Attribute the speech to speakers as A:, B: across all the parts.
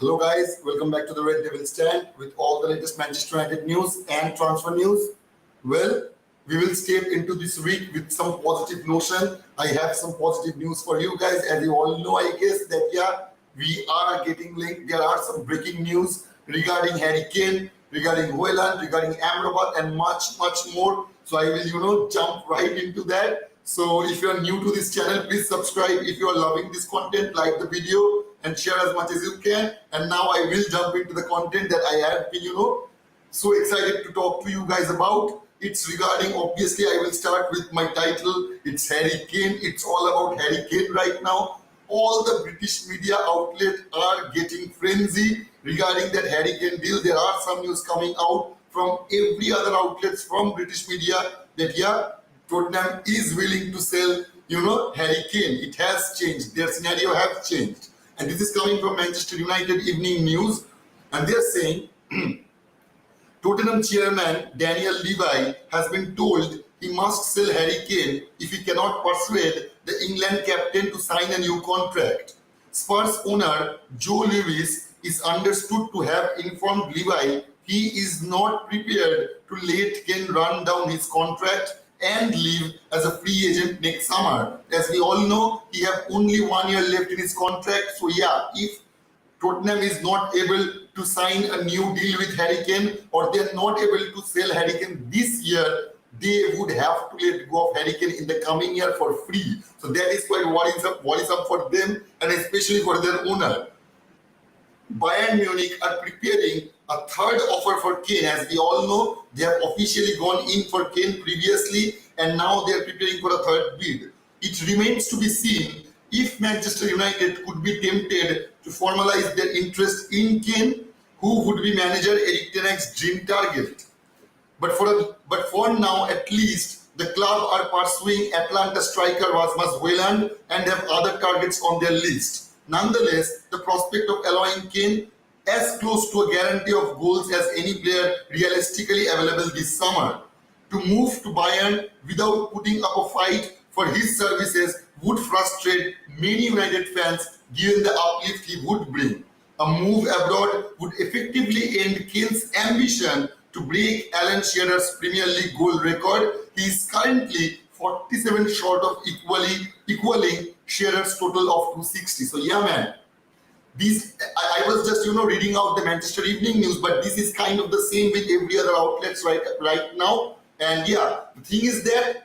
A: Hello guys, welcome back to the Red Devil Stand with all the latest Manchester United news and transfer news. Well, we will step into this week with some positive notion. I have some positive news for you guys. As you all know, I guess that we are getting linked. There are some breaking news regarding Harry Kane, regarding HOJLUND, regarding AMRABAT and much more. So I will, jump right into that. So if you are new to this channel, please subscribe. If you are loving this content, like the video and share as much as you can. And now I will jump into the content that I have been, so excited to talk to you guys about. It's regarding, obviously, I will start with my title. It's Harry Kane. It's all about Harry Kane right now. All the British media outlets are getting frenzy regarding that Harry Kane deal. There are some news coming out from every other outlets from British media that, Tottenham is willing to sell, Harry Kane. It has changed. Their scenario has changed. And this is coming from Manchester United Evening News. And they're saying, Tottenham chairman Daniel Levy has been told he must sell Harry Kane if he cannot persuade the England captain to sign a new contract. Spurs owner Joe Lewis is understood to have informed Levy he is not prepared to let Kane run down his contract and leave as a free agent next summer. As we all know, he have only 1 year left in his contract. So if Tottenham is not able to sign a new deal with Harry Kane, or they're not able to sell Harry Kane this year, they would have to let go of Harry Kane in the coming year for free. So that is quite worrisome for them and especially for their owner. Bayern Munich are preparing a third offer for Kane. As we all know, they have officially gone in for Kane previously and now they are preparing for a third bid. It remains to be seen if Manchester United could be tempted to formalize their interest in Kane, who would be manager Erik ten Hag's dream target. But for now, at least, the club are pursuing Atlanta striker Rasmus HOJLUND and have other targets on their list. Nonetheless, the prospect of allowing Kane as close to a guarantee of goals as any player realistically available this summer. To move to Bayern without putting up a fight for his services would frustrate many United fans given the uplift he would bring. A move abroad would effectively end Kane's ambition to break Alan Shearer's Premier League goal record. He is currently 47 short of equaling Shearer's total of 260. So man, I was just reading out the Manchester Evening News, but this is kind of the same with every other outlets right now. And the thing is that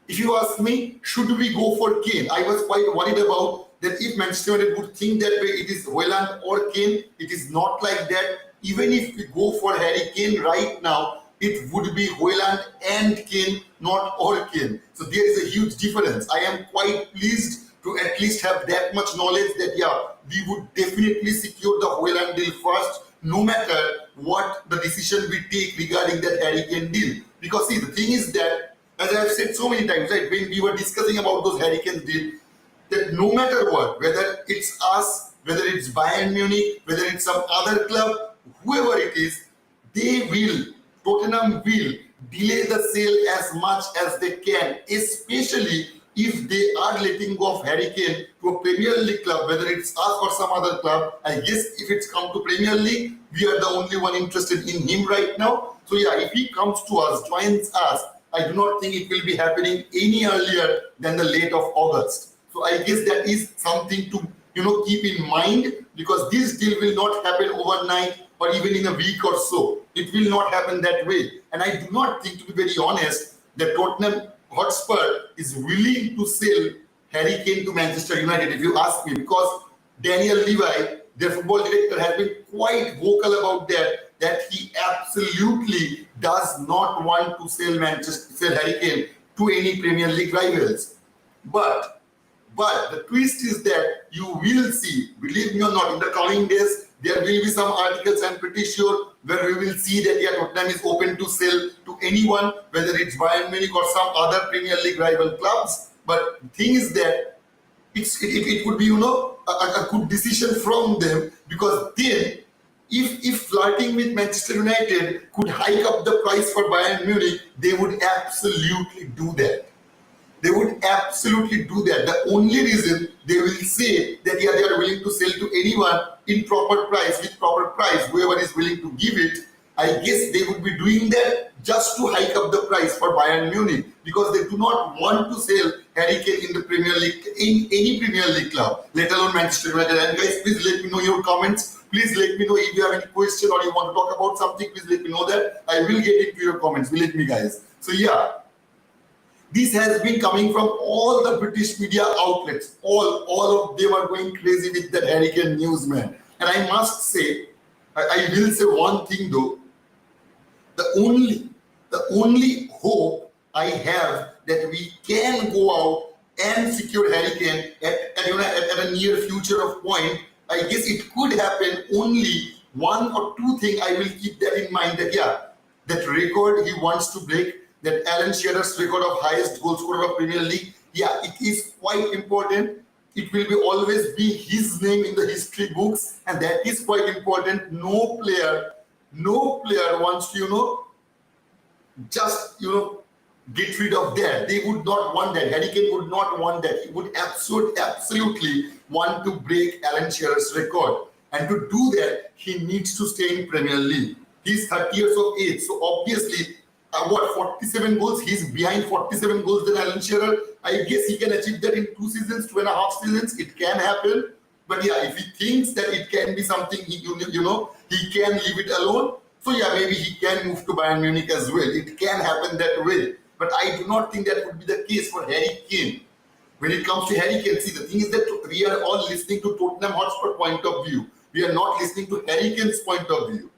A: if you ask me, should we go for Kane? I was quite worried about that if Manchester United would think that way, it is HOJLUND or Kane. It is not like that. Even if we go for Harry Kane right now, it would be HOJLUND and Kane, not or Kane. So there is a huge difference. I am quite pleased to at least have that much knowledge that we would definitely secure the HOJLUND deal first, no matter what the decision we take regarding that Harry Kane deal. Because see, the thing is that, as I have said so many times, right, when we were discussing about those Harry Kane deals, that no matter what, whether it's us, whether it's Bayern Munich, whether it's some other club, whoever it is, Tottenham will delay the sale as much as they can, especially if they are letting go of Harry Kane to a Premier League club, whether it's us or some other club. I guess if it's come to Premier League, we are the only one interested in him right now. So if he comes to us, joins us, I do not think it will be happening any earlier than the late of August. So I guess that is something to keep in mind, because this deal will not happen overnight or even in a week or so. It will not happen that way. And I do not think, to be very honest, that Tottenham Hotspur is willing to sell Harry Kane to Manchester United, if you ask me, because Daniel Levy, their football director, has been quite vocal about that he absolutely does not want to sell Harry Kane to any Premier League rivals. But the twist is that you will see, believe me or not, in the coming days, there will be some articles, I'm pretty sure, where we will see that Tottenham is open to sell to anyone, whether it's Bayern Munich or some other Premier League rival clubs. But the thing is that it would be, a good decision from them, because then if flirting with Manchester United could hike up the price for Bayern Munich, they would absolutely do that. They would absolutely do that. The only reason they will say that they are willing to sell to anyone in proper price, with proper price, whoever is willing to give it, I guess they would be doing that just to hike up the price for Bayern Munich, because they do not want to sell Harry Kane in the Premier League, in any Premier League club, let alone Manchester United. And guys, please let me know your comments. Please let me know if you have any question or you want to talk about something. Please let me know that. I will get into your comments. Believe me, guys. So yeah, this has been coming from all the British media outlets. All of them are going crazy with that Harry Kane news, man. And I must say, I will say one thing though. The only hope I have that we can go out and secure Harry Kane at a near future of point, I guess it could happen. Only one or two things I will keep that in mind, that yeah, that record he wants to break, that Alan Shearer's record of highest goal scorer of Premier League, yeah, it is quite important. It will be always be his name in the history books, and that is quite important. No player wants to, just, get rid of that. They would not want that. Harry Kane would not want that. He would absolutely want to break Alan Shearer's record. And to do that, he needs to stay in Premier League. He's 30 years of age. So obviously, 47 goals? He's behind 47 goals than Alan Shearer. I guess he can achieve that in 2 seasons, 2.5 seasons. It can happen. But yeah, if he thinks that it can be something, he can leave it alone. So yeah, maybe he can move to Bayern Munich as well. It can happen that way. But I do not think that would be the case for Harry Kane. When it comes to Harry Kane, see, the thing is that we are all listening to Tottenham Hotspur point of view. We are not listening to Harry Kane's point of view.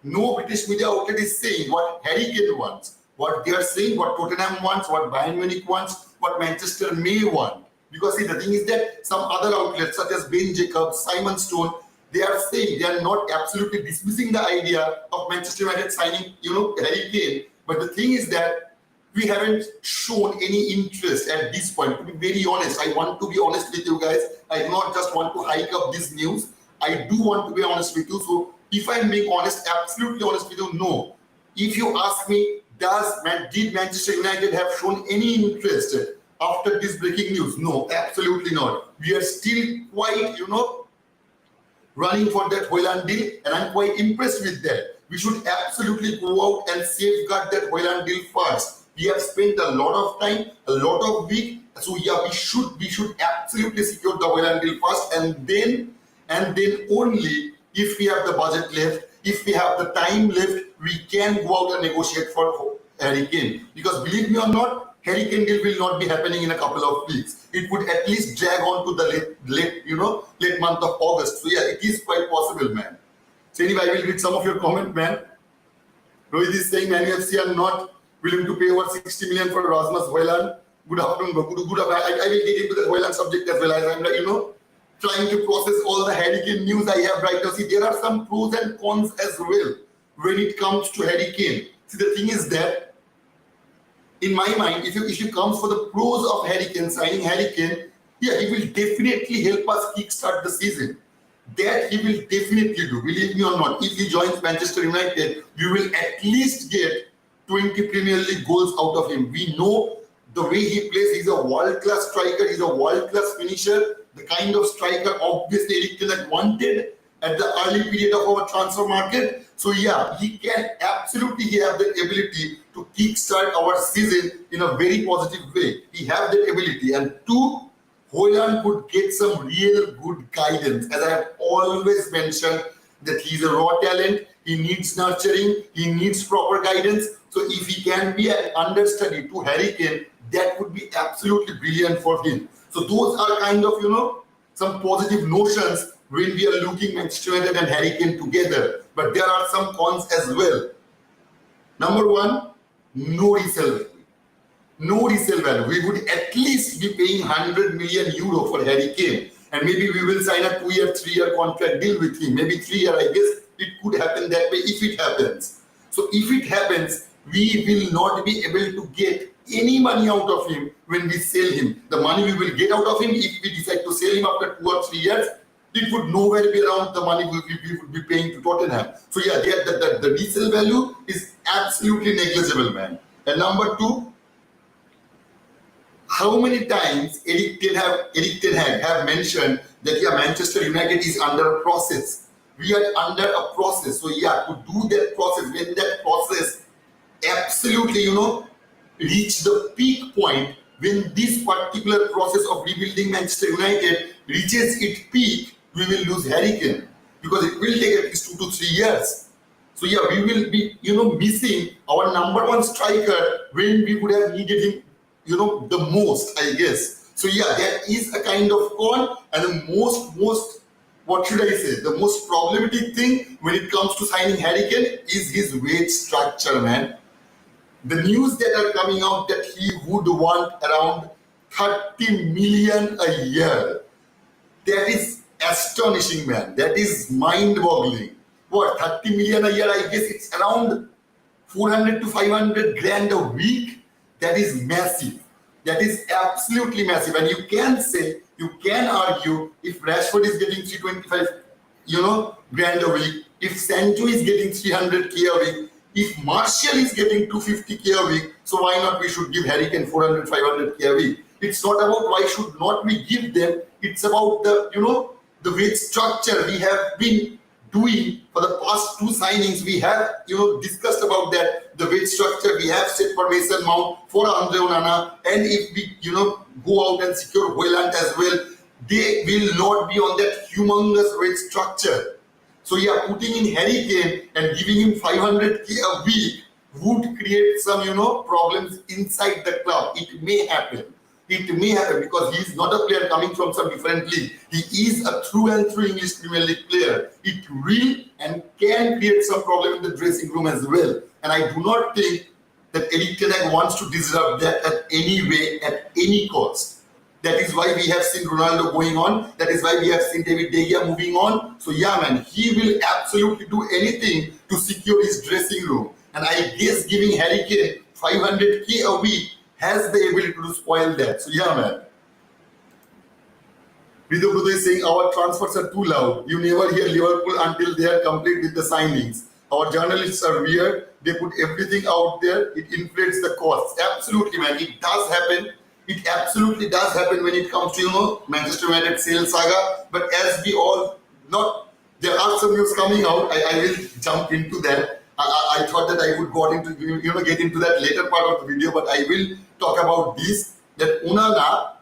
A: No British media outlet is saying what Harry Kane wants. What they are saying, what Tottenham wants, what Bayern Munich wants, what Manchester may want. Because see, the thing is that some other outlets such as Ben Jacobs, Simon Stone, they are saying, they are not absolutely dismissing the idea of Manchester United signing, Harry Kane. But the thing is that we haven't shown any interest at this point. To be very honest, I want to be honest with you guys. I do not just want to hike up this news. I do want to be honest with you. So if I'm being honest, absolutely honest with you, no. If you ask me, did Manchester United have shown any interest after this breaking news? No, absolutely not. We are still quite, running for that HOJLUND deal, and I'm quite impressed with that. We should absolutely go out and safeguard that HOJLUND deal first. We have spent a lot of time, a lot of week, so yeah, we should absolutely secure the HOJLUND deal first, and then only if we have the budget left, if we have the time left, we can go out and negotiate for Harry Kane. Because believe me or not, Harry Kane deal will not be happening in a couple of weeks. It would at least drag on to the late month of August. So yeah, it is quite possible, man. So anyway, I will read some of your comment, man. Rohit is saying, Man UFC are not willing to pay over 60 million for Rasmus HOJLUND. Good afternoon, bro. Good. I will get into the HOJLUND subject as well, as I'm trying to process all the Harry Kane news I have right now. See, there are some pros and cons as well when it comes to Harry Kane. See, the thing is that, in my mind, if you come for the pros of Harry Kane, signing Harry Kane, yeah, he will definitely help us kickstart the season. That he will definitely do, believe me or not. If he joins Manchester United, we will at least get 20 Premier League goals out of him. We know the way he plays. He's a world-class striker. He's a world-class finisher. The kind of striker, obviously, Eric Ten Hag wanted at the early period of our transfer market. So yeah, he can absolutely have the ability to kickstart our season in a very positive way. He has that ability. And two, HOJLUND could get some real good guidance. As I have always mentioned, that he's a raw talent. He needs nurturing. He needs proper guidance. So if he can be an understudy to Harry Kane, that would be absolutely brilliant for him. So those are kind of, some positive notions when we are looking Manchester United and Harry Kane together. But there are some cons as well. Number one, no resale value. No resale value. We would at least be paying 100 million euro for Harry Kane. And maybe we will sign a 2-year, 3-year contract deal with him. Maybe 3-year, I guess it could happen that way if it happens. So if it happens, we will not be able to get any money out of him when we sell him. The money we will get out of him, if we decide to sell him after 2 or 3 years, it would nowhere be around the money we would be paying to Tottenham. So yeah, the resale value is absolutely negligible, man. And number two, how many times Eric Ten Hag have mentioned that yeah, Manchester United is under a process. We are under a process. So yeah, to do that process, when that process absolutely, reach the peak point, when this particular process of rebuilding Manchester United reaches its peak, we will lose Harry Kane because it will take at least 2 to 3 years. So yeah, we will be, missing our number one striker when we would have needed him, the most, I guess. So yeah, that is a kind of con, and the most, what should I say, the most problematic thing when it comes to signing Harry Kane is his wage structure, man. The news that are coming out that he would want around 30 million a year. That is astonishing, man. That is mind-boggling. What, 30 million a year? I guess it's around 400 to 500 grand a week. That is massive. That is absolutely massive. And you can say, you can argue, if Rashford is getting 325, grand a week, if Sancho is getting 300k a week, if Martial is getting 250k a week, so why not we should give Harry Kane 400, 500k a week? It's not about why should not we give them. It's about the, the wage structure we have been doing for the past 2 signings. We have, discussed about that, the wage structure we have set for Mason Mount, for Andre Onana, and if we, go out and secure HOJLUND as well, they will not be on that humongous wage structure. So yeah, putting in Harry Kane and giving him 500k a week would create some, problems inside the club. It may happen. It may happen because he is not a player coming from some different league. He is a through and through English Premier League player. It will and can create some problem in the dressing room as well. And I do not think that Erik ten Hag wants to disrupt that at any way, at any cost. That is why we have seen Ronaldo going on. That is why we have seen David De Gea moving on. So yeah, man, he will absolutely do anything to secure his dressing room. And I guess giving Harry Kane 500k a week has the ability to spoil that. So yeah, man. Rido Brudo is saying our transfers are too loud. You never hear Liverpool until they are complete with the signings. Our journalists are weird. They put everything out there. It inflates the costs. Absolutely, man. It does happen. It absolutely does happen when it comes to, Manchester United sales saga. But as we all know, there are some news coming out. I will jump into that. I thought that I would get into that later part of the video, but I will talk about this. That Onana,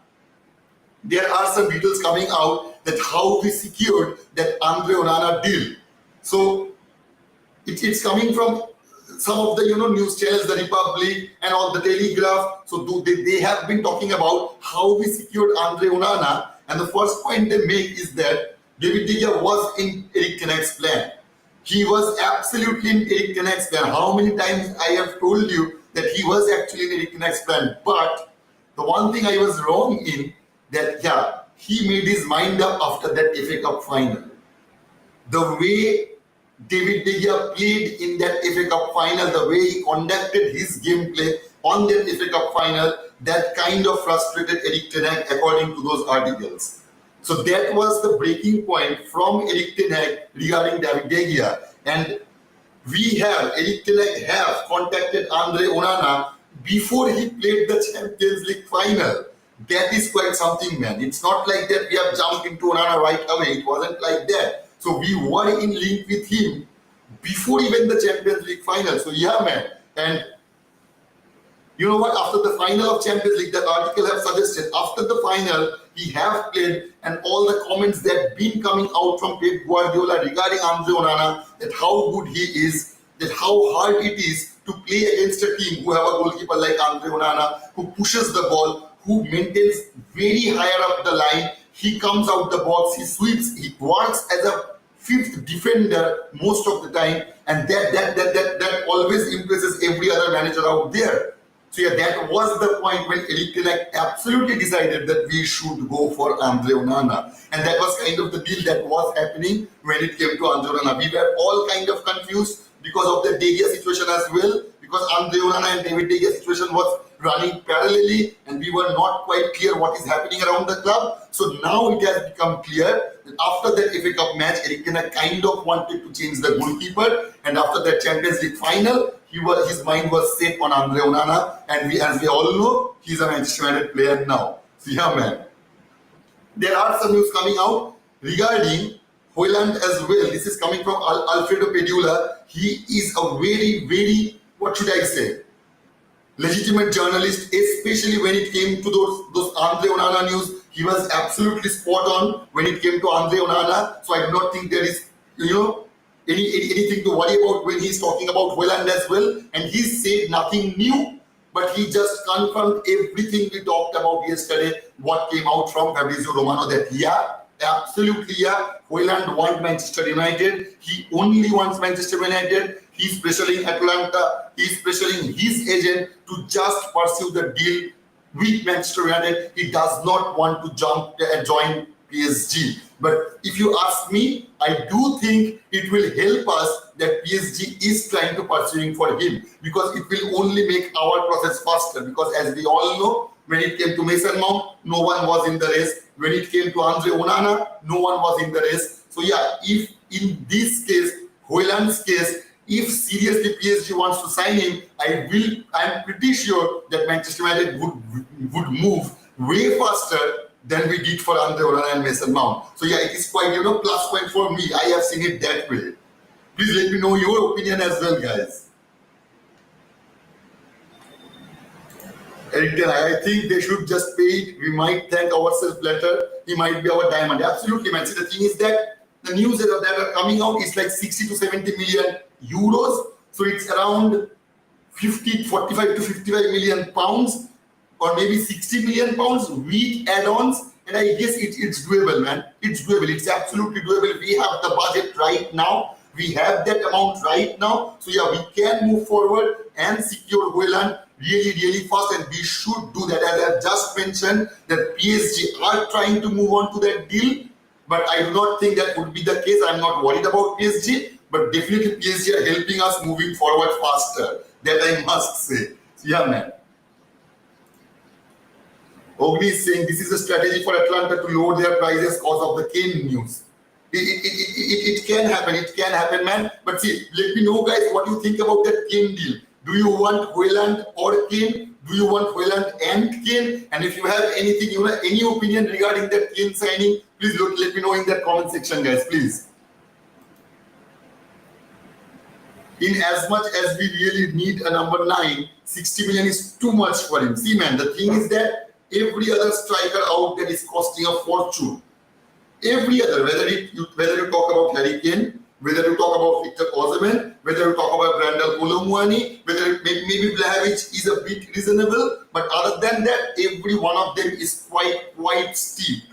A: there are some details coming out that how we secured that Andre Onana deal. So it's coming from some of the news channels, the Republic and all the Telegraph. So they have been talking about how we secured Andre Onana, and the first point they make is that David De Gea was in Erik ten Hag's plan. He was absolutely in Erik ten Hag's plan. How many times I have told you that he was actually in Erik ten Hag's plan? But the one thing I was wrong in, that yeah, he made his mind up after that FA Cup final. The way David De Gea played in that FA Cup final, the way he conducted his gameplay on that FA Cup final, that kind of frustrated Erik ten Hag according to those articles. So that was the breaking point from Erik ten Hag regarding David De Gea. And Erik ten Hag have contacted Andre Onana before he played the Champions League final. That is quite something, man. It's not like that we have jumped into Onana right away. It wasn't like that. So we were in link with him before even the Champions League final. So yeah, man. And you know what? After the final of Champions League, that article have suggested after the final, he have played, and all the comments that been coming out from Pep Guardiola regarding Andre Onana, that how good he is, that how hard it is to play against a team who have a goalkeeper like Andre Onana, who pushes the ball, who maintains very higher up the line. He comes out the box, he sweeps, he works as a fifth defender most of the time, and that always impresses every other manager out there. So yeah, that was the point when Erik ten Hag absolutely decided that we should go for Andre Onana. And that was kind of the deal that was happening when it came to Andre Onana. We were all kind of confused because of the De Gea situation as well, because Andre Onana and David De Gea situation was running parallelly, and we were not quite clear what is happening around the club. So now it has become clear that after that FA Cup match, Erik ten Hag kind of wanted to change the goalkeeper, and after that Champions League final, his mind was set on Andre Onana, and as we all know, he's a Manchester United player now. So yeah, man. There are some news coming out regarding HOJLUND as well. This is coming from Alfredo Pedula. He is a very, very, what should I say, legitimate journalist, especially when it came to those Andre Onana news. He was absolutely spot on when it came to Andre Onana. So I do not think there is, anything to worry about when he's talking about HOJLUND as well. And he said nothing new, but he just confirmed everything we talked about yesterday, what came out from Fabrizio Romano, that absolutely, HOJLUND wants Manchester United. He only wants Manchester United. He's pressuring Atlanta. He's pressuring his agent to just pursue the deal with Manchester United. He does not want to jump and join PSG. But if you ask me, I do think it will help us that PSG is trying to pursuing for him, because it will only make our process faster. Because as we all know, when it came to Mason Mount, no one was in the race. When it came to Andre Onana, no one was in the race. So if in this case, HOJLUND's case, if seriously PSG wants to sign him, I'm pretty sure that Manchester United would move way faster than we did for Andre Onana and Mason Mount. So it is quite, plus point for me. I have seen it that way. Please let me know your opinion as well, guys. Eric, I think they should just pay it. We might thank ourselves later. He might be our diamond. Absolutely, man. See, the thing is that the news that are coming out is like 60 to 70 million euros. So it's around 45 to 55 million pounds, or maybe 60 million pounds with add-ons. And I guess it's doable, man. It's doable. It's absolutely doable. We have the budget right now. We have that amount right now. So we can move forward and secure HOJLUND really, really fast, and we should do that. As I've just mentioned, that PSG are trying to move on to that deal, but I do not think that would be the case. I'm not worried about PSG, but definitely PSG are helping us moving forward faster. That I must say. So man. Ogni is saying this is a strategy for Atlanta to lower their prices because of the KANE news. It can happen. It can happen, man. But see, let me know, guys, what you think about that KANE deal. Do you want HOJLUND or KANE? Do you want HOJLUND and KANE? And if you have anything, any opinion regarding that KANE signing, please let me know in that comment section, guys, please. In as much as we really need a number 9, 60 million is too much for him. See, man, the thing is that every other striker out there is costing a fortune. Every other, whether you talk about Harry Kane, whether you talk about Victor Osimhen, whether you talk about Brandel Koulibaly, whether maybe Vlahovic is a bit reasonable, but other than that, every one of them is quite steep.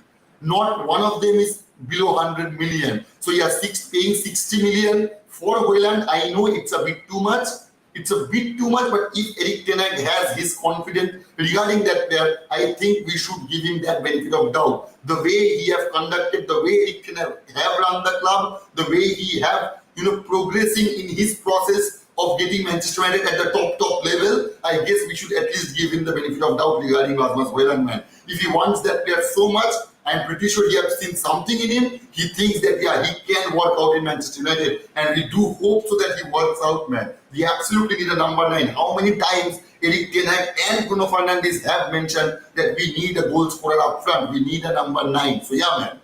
A: Not one of them is below 100 million. So paying 60 million for HOJLUND, I know it's a bit too much. It's a bit too much, but if Erik ten Hag has his confidence regarding that player, I think we should give him that benefit of doubt. The way he has conducted, the way Erik ten Hag have run the club, the way he have, progressing in his process of getting Manchester United at the top level, I guess we should at least give him the benefit of doubt regarding Rasmus HOJLUND, man. If he wants that player so much, I'm pretty sure he has seen something in him. He thinks that, he can work out in Manchester United. And we do hope so that he works out, man. We absolutely need a number 9. How many times Erik ten Hag and Bruno Fernandes have mentioned that we need a goal scorer up front. We need a number 9. So, man.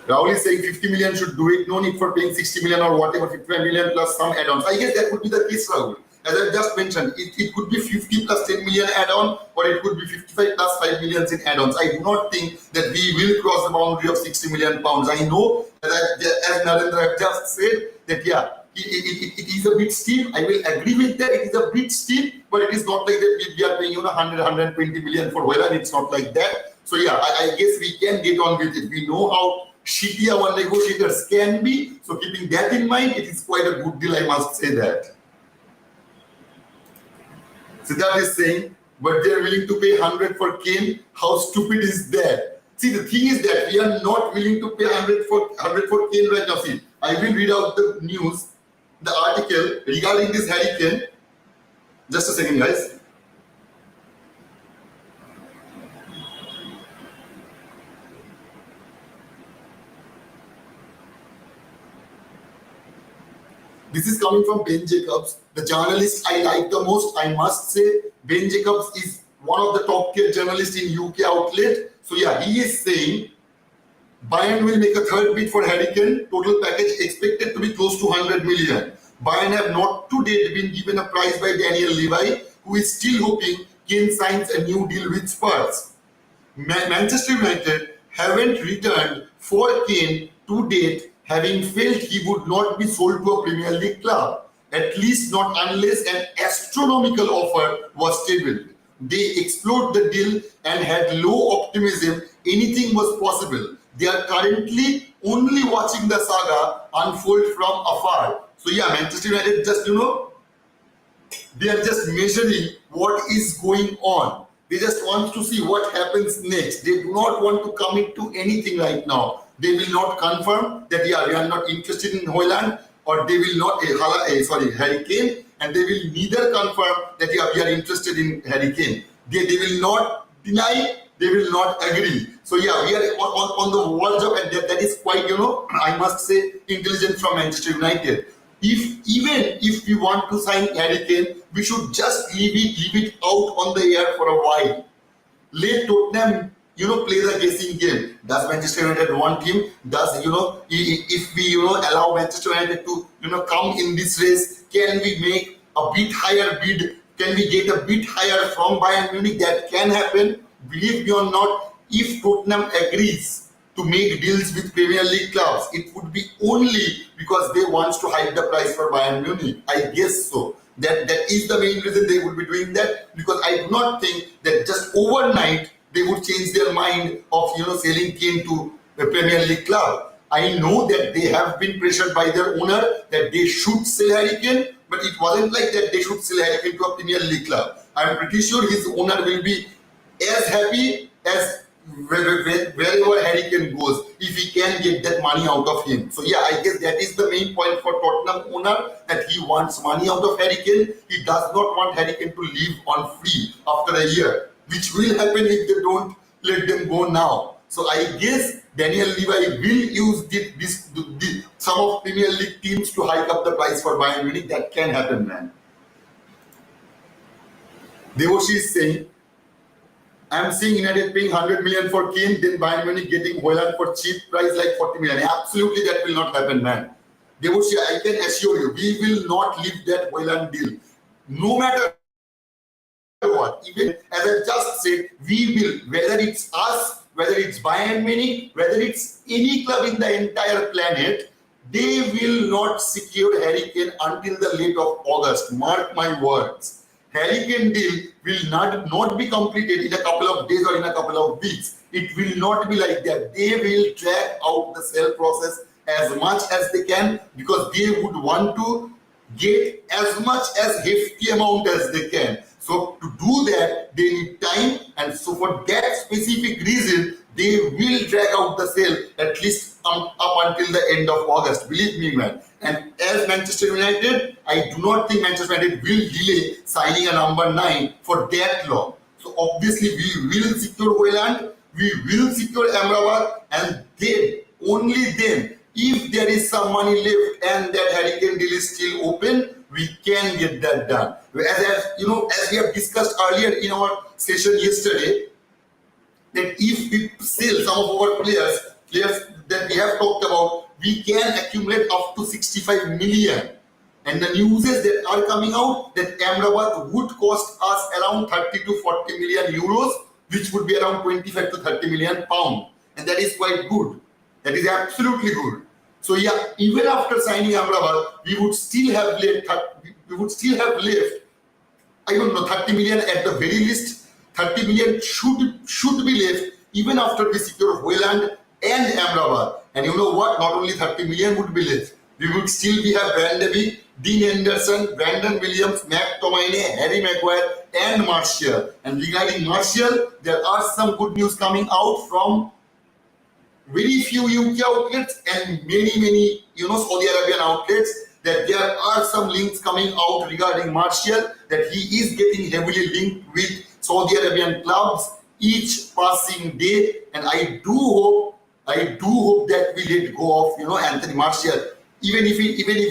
A: Rahul is saying 50 million should do it. No need for paying 60 million or whatever, 55 million plus some add-ons. I guess that would be the case, Rahul. As I just mentioned, it could be 50 plus 10 million add-on, or it could be 55 plus 5 millions in add-ons. I do not think that we will cross the boundary of 60 million pounds. I know, as Narendra just said, that it is a bit steep. I will agree with that. It is a bit steep, but it is not like that we are paying 100, 120 million for HOJLUND. It's not like that. So I guess we can get on with it. We know how shitty our negotiators can be. So keeping that in mind, it is quite a good deal, I must say that. Siddharth is saying, but they are willing to pay 100 for KANE. How stupid is that? See, the thing is that we are not willing to pay 100 for KANE right now. See, I will read out the news, the article regarding this Harry Kane. Just a second, guys. This is coming from Ben Jacobs, the journalist I like the most. I must say, Ben Jacobs is one of the top tier journalists in UK outlet. So yeah, he is saying Bayern will make a third bid for Harry Kane. Total package expected to be close to 100 million. Bayern have not to date been given a price by Daniel Levy, who is still hoping Kane signs a new deal with Spurs. Manchester United haven't returned for Kane to date, having felt he would not be sold to a Premier League club, at least not unless an astronomical offer was tabled. They explored the deal and had low optimism anything was possible. They are currently only watching the saga unfold from afar. So yeah, Manchester United just, they are just measuring what is going on. They just want to see what happens next. They do not want to commit to anything right now. They will not confirm that yeah, we are not interested in HOJLUND, or they will not Harry Kane, and they will neither confirm that yeah, we are interested in Harry Kane. They will not deny, they will not agree. So yeah, we are on the verge of, and that is quite, I must say, intelligent from Manchester United. Even if we want to sign Harry Kane, we should just leave it out on the air for a while. Let Tottenham, play the guessing game. Does Manchester United want him? Does, if we, allow Manchester United to, come in this race, can we make a bit higher bid? Can we get a bit higher from Bayern Munich? That can happen. Believe me or not, if Tottenham agrees to make deals with Premier League clubs, it would be only because they want to hike the price for Bayern Munich. I guess so. That is the main reason they would be doing that, because I do not think that just overnight they would change their mind of selling Kane to a Premier League club. I know that they have been pressured by their owner that they should sell Harry Kane, but it wasn't like that they should sell Harry Kane to a Premier League club. I'm pretty sure his owner will be as happy as wherever Harry Kane goes, if he can get that money out of him. So yeah, I guess that is the main point for Tottenham owner, that he wants money out of Harry Kane. He does not want Harry Kane to leave on free after a year, which will happen if they don't let them go now. So I guess Daniel Levy will use some of Premier League teams to hike up the price for Bayern Munich. That can happen, man. Devoshi is saying, I'm seeing United paying 100 million for Kane, then Bayern Munich getting HOJLUND for cheap price like 40 million. Absolutely, that will not happen, man. Devoshi, I can assure you, we will not leave that HOJLUND deal. No matter what, even as I just said, we will, whether it's us, whether it's Bayern Munich, whether it's any club in the entire planet, they will not secure Harry Kane until the late of August. Mark my words. Harry Kane deal will not be completed in a couple of days or in a couple of weeks. It will not be like that. They will drag out the sale process as much as they can, because they would want to get as much as hefty amount as they can. So to do that, they need time, and so for that specific reason, they will drag out the sale at least up until the end of August. Believe me, man. And as Manchester United, I do not think Manchester United will delay signing a number 9 for that long. So obviously, we will secure HOJLUND, we will secure AMRABAT, and then, only then, if there is some money left and that Harry Kane deal is still open, we can get that done. As we have discussed earlier in our session yesterday, that if we sell some of our players that we have talked about, we can accumulate up to 65 million. And the news that are coming out that AMRABAT would cost us around 30 to 40 million euros, which would be around 25 to 30 million pounds. And that is quite good. That is absolutely good. So yeah, even after signing AMRABAT, we would still have left, I don't know, 30 million at the very least. 30 million should be left even after we secure HOJLUND and AMRABAT. And you know what? Not only 30 million would be left. We would still have Van de Beek, Dean Anderson, Brandon Williams, McTominay, Harry Maguire, and Martial. And regarding Martial, there are some good news coming out from very few UK outlets and many Saudi Arabian outlets, that there are some links coming out regarding Martial, that he is getting heavily linked with Saudi Arabian clubs each passing day. And I do hope that we let go of Anthony Martial, even if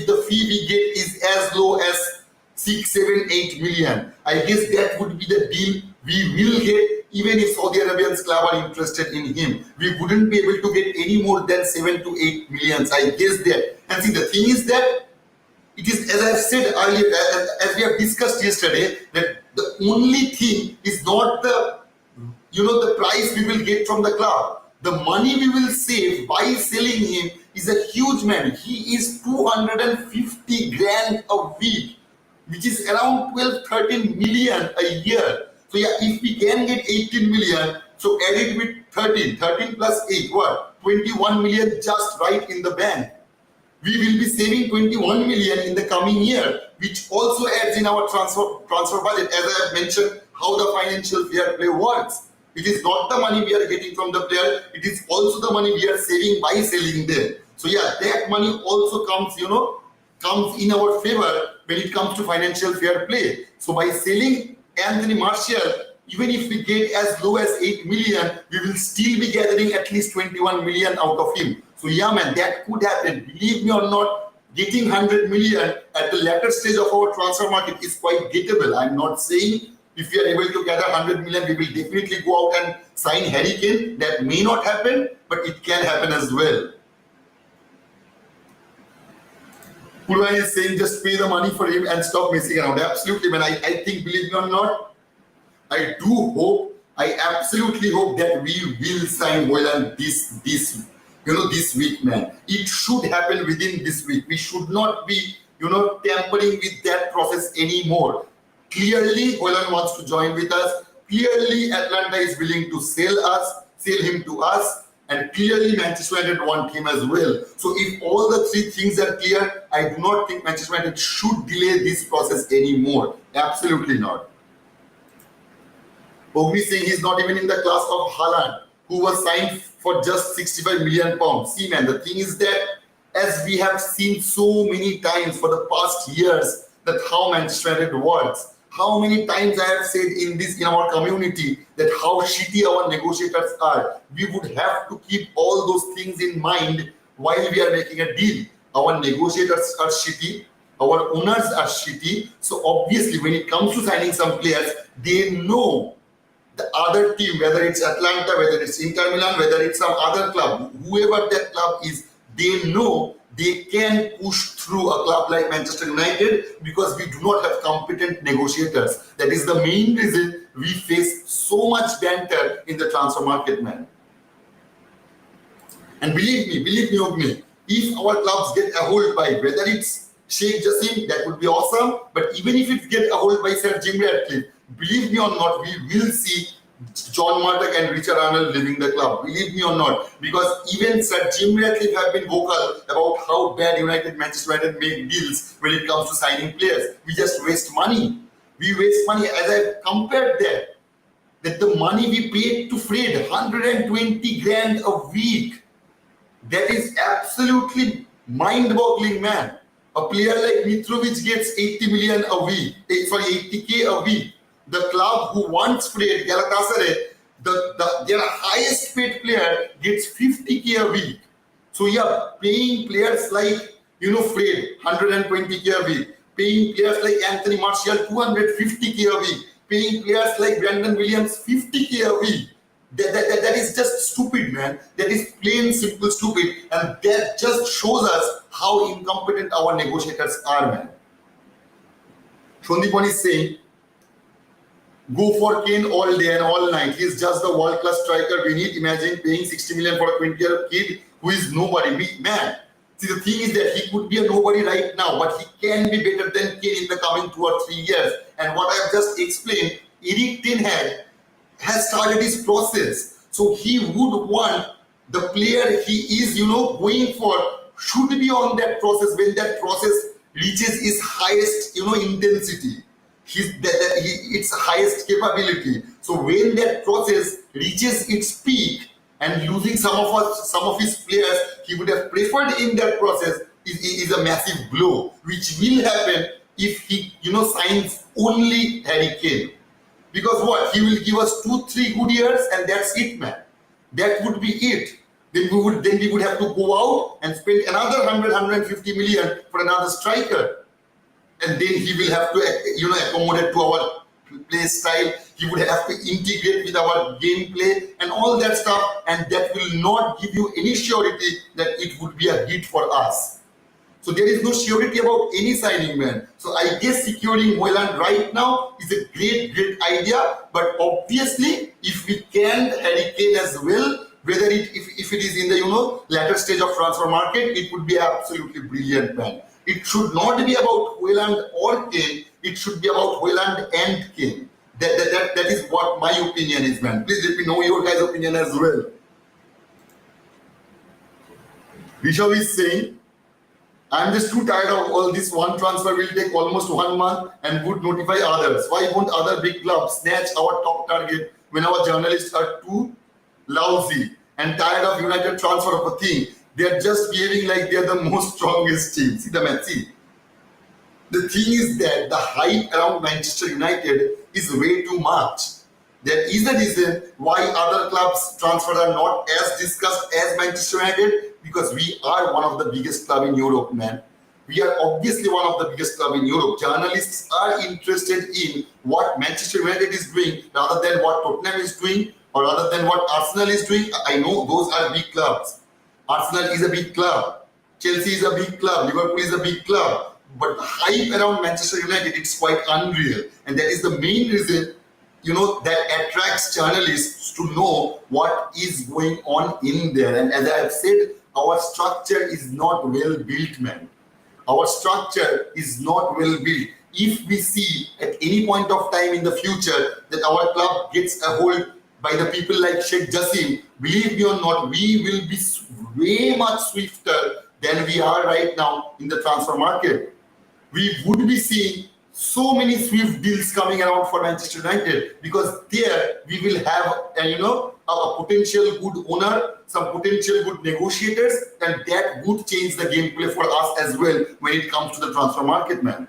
A: the fee we get is as low as 6, 7, 8 million. I guess that would be the deal we will get even if Saudi Arabian's club are interested in him, we wouldn't be able to get any more than 7 to 8 millions, I guess that. And see, the thing is that it is, as I have said earlier, as we have discussed yesterday, that the only thing is not the, the price we will get from the club. The money we will save by selling him is a huge, man. He is 250 grand a week, which is around 12, 13 million a year. So yeah, if we can get 18 million, so add it with 13 plus 8, what? 21 million just right in the bank. We will be saving 21 million in the coming year, which also adds in our transfer budget. As I have mentioned, how the financial fair play works. It is not the money we are getting from the player, it is also the money we are saving by selling them. So yeah, that money also comes, comes in our favor when it comes to financial fair play. So by selling Anthony Martial, even if we get as low as 8 million, we will still be gathering at least 21 million out of him. So yeah, man, that could happen. Believe me or not, getting 100 million at the latter stage of our transfer market is quite gettable. I'm not saying if we are able to gather 100 million, we will definitely go out and sign Harry Kane. That may not happen, but it can happen as well. Purwan is saying just pay the money for him and stop messing around. Absolutely, man. I think, believe me or not, I do hope, I absolutely hope that we will sign HOJLUND this week, man. It should happen within this week. We should not be, tampering with that process anymore. Clearly, HOJLUND wants to join with us. Clearly, Atlanta is willing to sell him to us. And clearly, Manchester United want him as well. So if all the three things are clear, I do not think Manchester United should delay this process anymore. Absolutely not. Ogni saying he's not even in the class of HOJLUND, who was signed for just 65 million pounds. See, man, the thing is that, as we have seen so many times for the past years, that how Manchester United works. How many times I have said in our community that how shitty our negotiators are. We would have to keep all those things in mind while we are making a deal. Our negotiators are shitty. Our owners are shitty. So obviously, when it comes to signing some players, they know the other team, whether it's Atlanta, whether it's Inter Milan, whether it's some other club, whoever that club is, they know they can push through a club like Manchester United because we do not have competent negotiators. That is the main reason we face so much banter in the transfer market, man. And believe me, Ogni, if our clubs get a hold by, whether it's Sheikh Jassim, that would be awesome. But even if it get a hold by Sir Jim Ratcliffe, believe me or not, we will see John Murdoch and Richard Arnold leaving the club. Believe me or not, because even Sir Jim Ratcliffe have been vocal about how bad Manchester United make deals when it comes to signing players. We just waste money. We waste money. As I compared that the money we paid to Fred, 120 grand a week, that is absolutely mind-boggling, man. A player like Mitrovic gets 80 million a week, 80k a week. The club who wants Fred, Galatasaray, their highest paid player gets 50k a week. So yeah, paying players like, Fred, 120k a week. Paying players like Anthony Martial, 250k a week. Paying players like Brandon Williams, 50k a week. That is just stupid, man. That is plain, simple stupid. And that just shows us how incompetent our negotiators are, man. Shondipon is saying, go for Kane all day and all night. He's just the world-class striker we need. Imagine paying 60 million for a 20-year-old kid who is nobody. Man, see, the thing is that he could be a nobody right now, but he can be better than Kane in the coming 2 or 3 years. And what I've just explained, Erik ten Hag has started his process. So he would want the player he is, going for should be on that process when that process reaches its highest, intensity. Its highest capability. So when that process reaches its peak and losing some of his players he would have preferred in that process is a massive blow, which will happen if he signs only Harry Kane. Because what? He will give us 2-3 good years and that's it, man. That would be it. Then we would have to go out and spend another 150 million for another striker. And then he will have to, accommodate to our play style. He would have to integrate with our gameplay and all that stuff, and that will not give you any surety that it would be a hit for us. So there is no surety about any signing, man. So I guess securing HOJLUND right now is a great idea. But obviously, if we can Harry Kane as well, whether if it is in the latter stage of transfer market, it would be absolutely brilliant, man. It should not be about HOJLUND or Kane. It should be about HOJLUND and Kane. That is what my opinion is, man. Please let me know your guys' opinion as well. Rishabh is saying, I'm just too tired of all this. One transfer will take almost 1 month and would notify others. Why won't other big clubs snatch our top target when our journalists are too lousy and tired of United transfer of a thing? They're just behaving like they're the most strongest team. See the man, see. The thing is that the hype around Manchester United is way too much. There is a reason why other clubs' transfers are not as discussed as Manchester United, because we are one of the biggest club in Europe, man. We are obviously one of the biggest club in Europe. Journalists are interested in what Manchester United is doing rather than what Tottenham is doing or rather than what Arsenal is doing. I know those are big clubs. Arsenal is a big club. Chelsea is a big club. Liverpool is a big club. But the hype around Manchester United, it's quite unreal. And that is the main reason that attracts journalists to know what is going on in there. And as I have said, our structure is not well built, man. Our structure is not well built. If we see at any point of time in the future that our club gets a hold by the people like Sheikh Jassim, believe me or not, we will be way much swifter than we are right now in the transfer market. We would be seeing so many swift deals coming around for Manchester United, because there we will have a potential good owner, some potential good negotiators, and that would change the gameplay for us as well when it comes to the transfer market, man.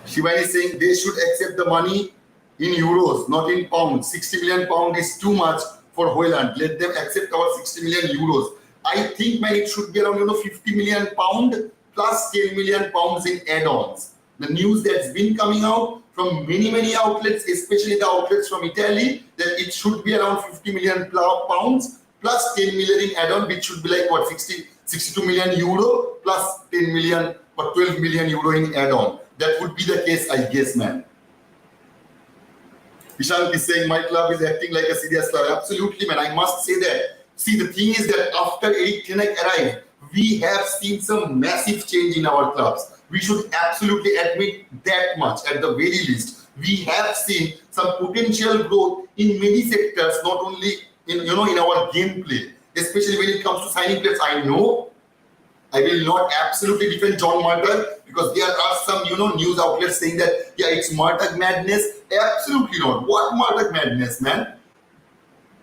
A: Shivani is saying they should accept the money in euros, not in pounds. 60 million pound is too much for HOJLUND. Let them accept our 60 million euros. I think, man, it should be around 50 million pound plus 10 million pounds in add-ons. The news that's been coming out from many outlets, especially the outlets from Italy, that it should be around 50 million pounds plus 10 million in add-on, which should be like what, 62 million euro plus 10 million or 12 million euro in add-on. That would be the case, I guess, man. Vishal is saying my club is acting like a serious club. Absolutely, man. I must say that. See, the thing is that after Erik ten Hag arrived, we have seen some massive change in our clubs. We should absolutely admit that much at the very least. We have seen some potential growth in many sectors, not only in our gameplay, especially when it comes to signing players. I know I will not absolutely defend John Martag, because there are some news outlets saying that it's Martag madness. Absolutely not. What Martag madness, man?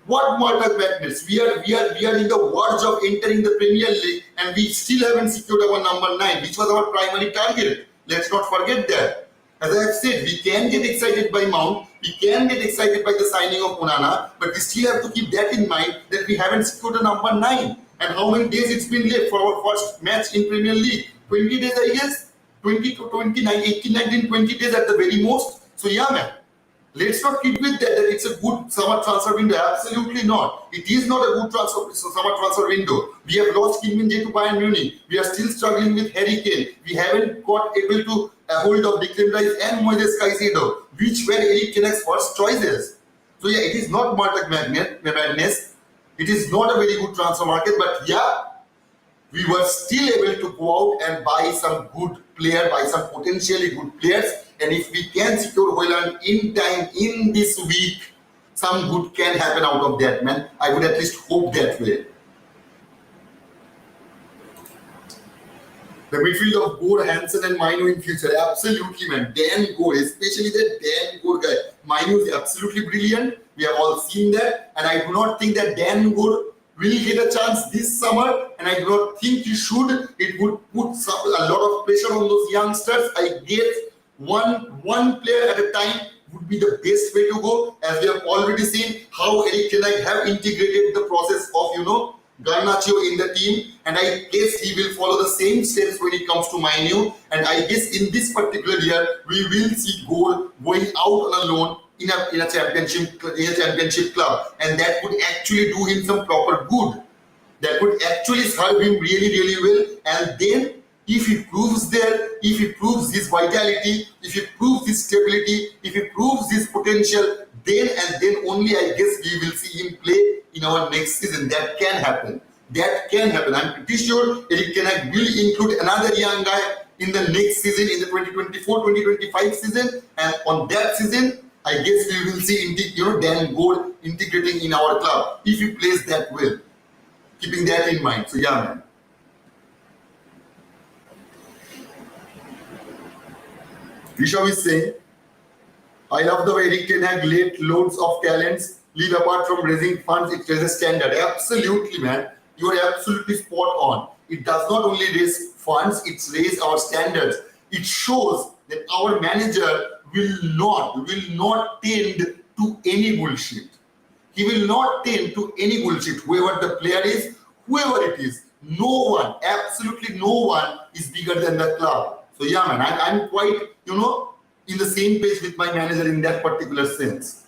A: What Martag madness? We are in the verge of entering the Premier League, and we still haven't secured our number 9, which was our primary target. Let's not forget that. As I have said, we can get excited by Mount, we can get excited by the signing of Onana, but we still have to keep that in mind that we haven't secured a number 9. And how many days it's been left for our first match in Premier League? 20 days, I guess. 20 to 29, 18, 19, 20 days at the very most. So yeah, man. Let's not kid with that it's a good summer transfer window. Absolutely not. It is not a good summer transfer window. We have lost Kim Min-jae to Bayern Munich. We are still struggling with Harry Kane. We haven't got able to hold of Declan Rice and Moises Caicedo, which were Erik ten Hag's first choices. So yeah, it is not Martag madness. It is not a very good transfer market, but yeah, we were still able to go out and buy some good player, buy some potentially good players. And if we can secure HOJLUND in time, in this week, some good can happen out of that, man. I would at least hope that way. The midfield of Gore, Hansen and Mainu in future. Absolutely, man. Dan Gore, especially that Dan Gore guy. Mainu is absolutely brilliant. We have all seen that. And I do not think that Dan Gore will get a chance this summer. And I do not think he should. It would put a lot of pressure on those youngsters. I guess one player at a time would be the best way to go, as we have already seen how Erik ten Hag have integrated the process of Garnacho in the team, and I guess he will follow the same steps when it comes to Manu. And I guess in this particular year, we will see goal going out on a loan in a championship club, and that would actually do him some proper good. That would actually serve him really well. And then if he proves if he proves his vitality, if he proves his stability, if he proves his potential, then and then only I guess we will see him play in our next season. That can happen. That can happen. I'm pretty sure Eric Ten Hag will include another young guy in the next season, in the 2024-2025 season, and on that season, I guess we will see Dan Gold integrating in our club if he plays that well. Keeping that in mind. So yeah, man. Rishabh is saying, I love the way Eric Ten Hag let loads of talents leave. Apart from raising funds, it raises standard. Absolutely, man. You are absolutely spot on. It does not only raise funds, it raises our standards. It shows that our manager will not tend to any bullshit. He will not tend to any bullshit. Whoever the player is, whoever it is, no one, absolutely no one is bigger than the club. So yeah, man, I'm quite, in the same page with my manager in that particular sense.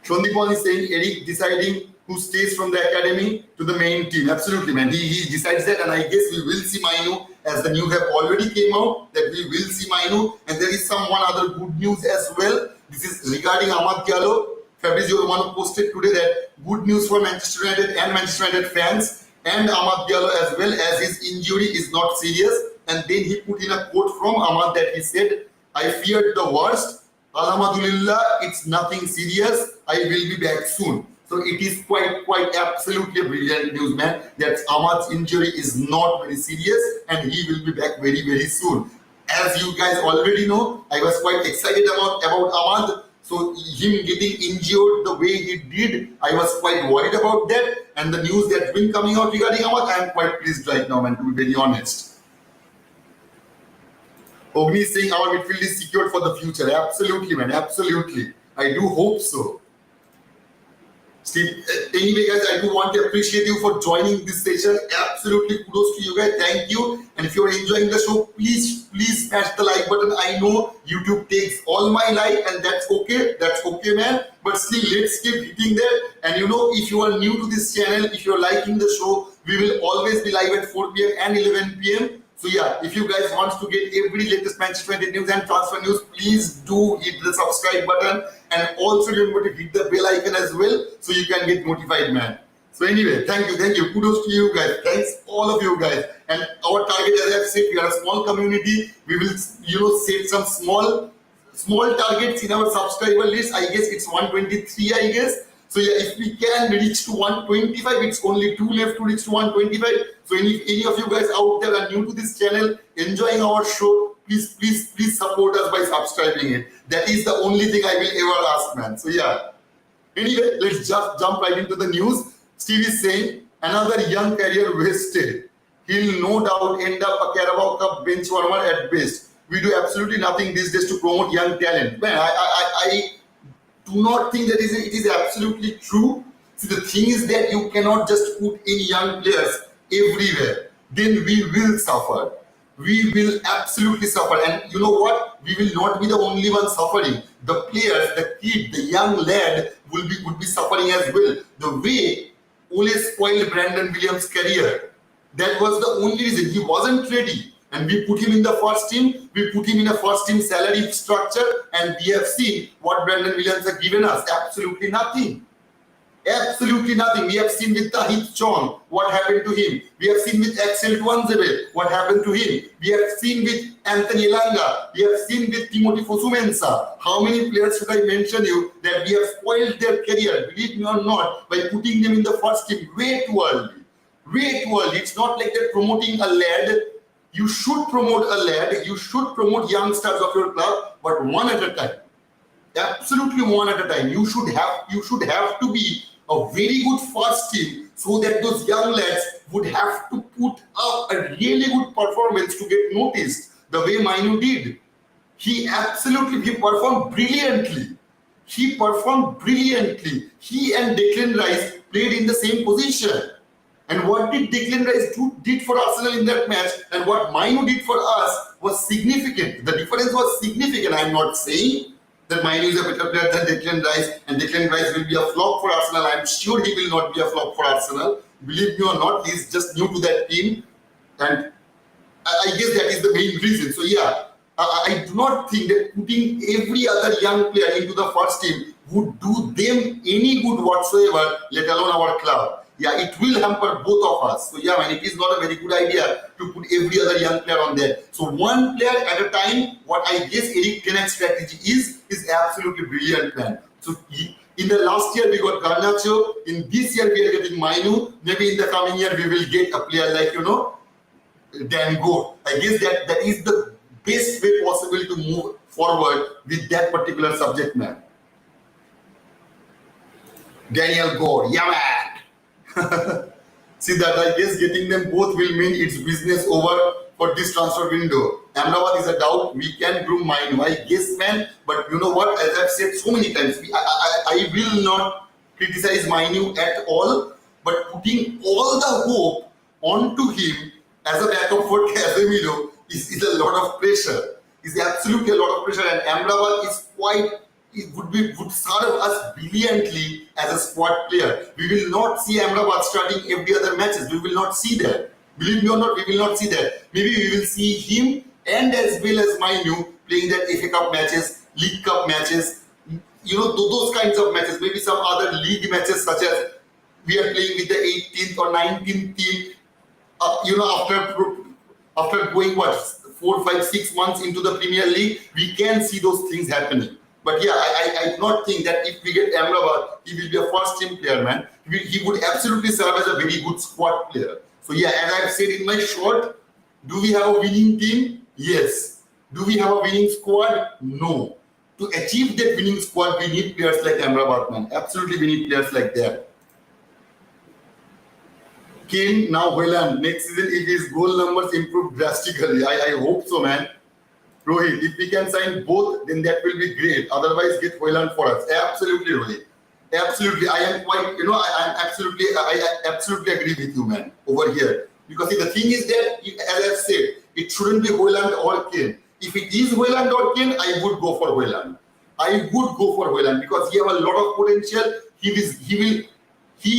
A: Shondipan is saying Eric deciding who stays from the academy to the main team. Absolutely, man. He decides that, and I guess we will see Mainu, as the news have already came out that we will see Mainu. And there is one other good news as well. This is regarding Amad Diallo. Fabrizio Romano posted today that good news for Manchester United and Manchester United fans and Amad Diallo as well, as his injury is not serious. And then he put in a quote from Amad that he said, I feared the worst. Alhamdulillah, it's nothing serious. I will be back soon. So it is quite absolutely brilliant news, man, that Amad's injury is not very serious and he will be back very soon. As you guys already know, I was quite excited about Amad. So him getting injured the way he did, I was quite worried about that. And the news that's been coming out regarding Amad, I am quite pleased right now, man, to be very honest. Ogni is saying our midfield is secured for the future. Absolutely, man, absolutely. I do hope so. Steve, anyway, guys, I do want to appreciate you for joining this session. Absolutely kudos to you guys. Thank you. And if you're enjoying the show, please smash the like button. I know YouTube takes all my like, and that's okay. That's okay, man. But still, let's keep hitting that. And if you are new to this channel, if you're liking the show, we will always be live at 4 p.m. and 11 p.m. So yeah, if you guys want to get every latest Manchester United news and transfer news, please do hit the subscribe button, and also remember to hit the bell icon as well so you can get notified, man. So anyway, thank you. Kudos to you guys. Thanks all of you guys. And our target, as I've said, we are a small community. We will, set some small targets in our subscriber list. I guess it's 123, I guess. So yeah, if we can reach to 125, it's only 2 left to reach to 125. So any of you guys out there are new to this channel, enjoying our show, please support us by subscribing it. That is the only thing I will ever ask, man. So yeah. Anyway, let's just jump right into the news. Steve is saying another young career wasted. He'll no doubt end up a Carabao Cup bench warmer at best. We do absolutely nothing these days to promote young talent. Man, I do not think that it is absolutely true. See, the thing is that you cannot just put in young players everywhere. Then we will suffer. We will absolutely suffer. And you know what? We will not be the only ones suffering. The players, the kid, the young lad would be suffering as well. The way Ole spoiled Brandon Williams' career. That was the only reason. He wasn't ready. And we put him in the first team. We put him in a first team salary structure. And we have seen what Brandon Williams has given us. Absolutely nothing. Absolutely nothing. We have seen with Tahith Chong what happened to him. We have seen with Axel Tuanzebe what happened to him. We have seen with Anthony Elanga. We have seen with Timothy Fosu-Mensah. How many players should I mention you that we have spoiled their career, believe me or not, by putting them in the first team way too early. Way too early. It's not like they're promoting a lad. You should promote a lad. You should promote youngsters of your club, but one at a time. Absolutely one at a time. You should have to be a very good first team so that those young lads would have to put up a really good performance to get noticed the way Mainu did. He performed brilliantly. he performed brilliantly. He and Declan Rice played in the same position. And what did Declan Rice did for Arsenal in that match and what Mainu did for us was significant. The difference was significant. I'm not saying that Mainu is a better player than Declan Rice and Declan Rice will be a flop for Arsenal. I'm sure he will not be a flop for Arsenal. Believe me or not, he's just new to that team. And I guess that is the main reason. So yeah, I do not think that putting every other young player into the first team would do them any good whatsoever, let alone our club. Yeah, it will hamper both of us. So yeah, man, it is not a very good idea to put every other young player on there. So one player at a time, what I guess Eric Ten Hag's strategy is absolutely brilliant, man. So in the last year we got Garnacho, in this year we are getting Mainu, maybe in the coming year we will get a player like, Dan Gore. I guess that is the best way possible to move forward with that particular subject matter. Daniel Gore, yeah man. See that I guess getting them both will mean it's business over for this transfer window. Amrabat is a doubt. We can groom Mainu, I guess, man. But you know what? As I've said so many times, I will not criticize Mainu at all. But putting all the hope onto him as a backup for Casemiro is a lot of pressure. Is absolutely a lot of pressure, and Amrabat is would serve us brilliantly as a squad player. We will not see Amrabat starting every other matches. We will not see that. Believe me or not, we will not see that. Maybe we will see him and as well as Mainu playing that FA Cup matches, League Cup matches, those kinds of matches. Maybe some other league matches such as we are playing with the 18th or 19th team. After going 4, 5, 6 months into the Premier League, we can see those things happening. But yeah, I do not think that if we get Amrabat, he will be a first team player, man. He would absolutely serve as a very good squad player. So yeah, as I've said in my short, do we have a winning team? Yes. Do we have a winning squad? No. To achieve that winning squad, we need players like Amrabat, man. Absolutely, we need players like that. Kane, now HOJLUND. Next season, if his goal numbers improve drastically, I hope so, man. Rohit, if we can sign both, then that will be great. Otherwise, get HOJLUND for us. Absolutely, Rohit. Absolutely. I am quite, I absolutely agree with you, man, over here. Because see, the thing is that, as I've said, it shouldn't be HOJLUND or Kane. If it is HOJLUND or Kane, I would go for HOJLUND. I would go for HOJLUND because he has a lot of potential. He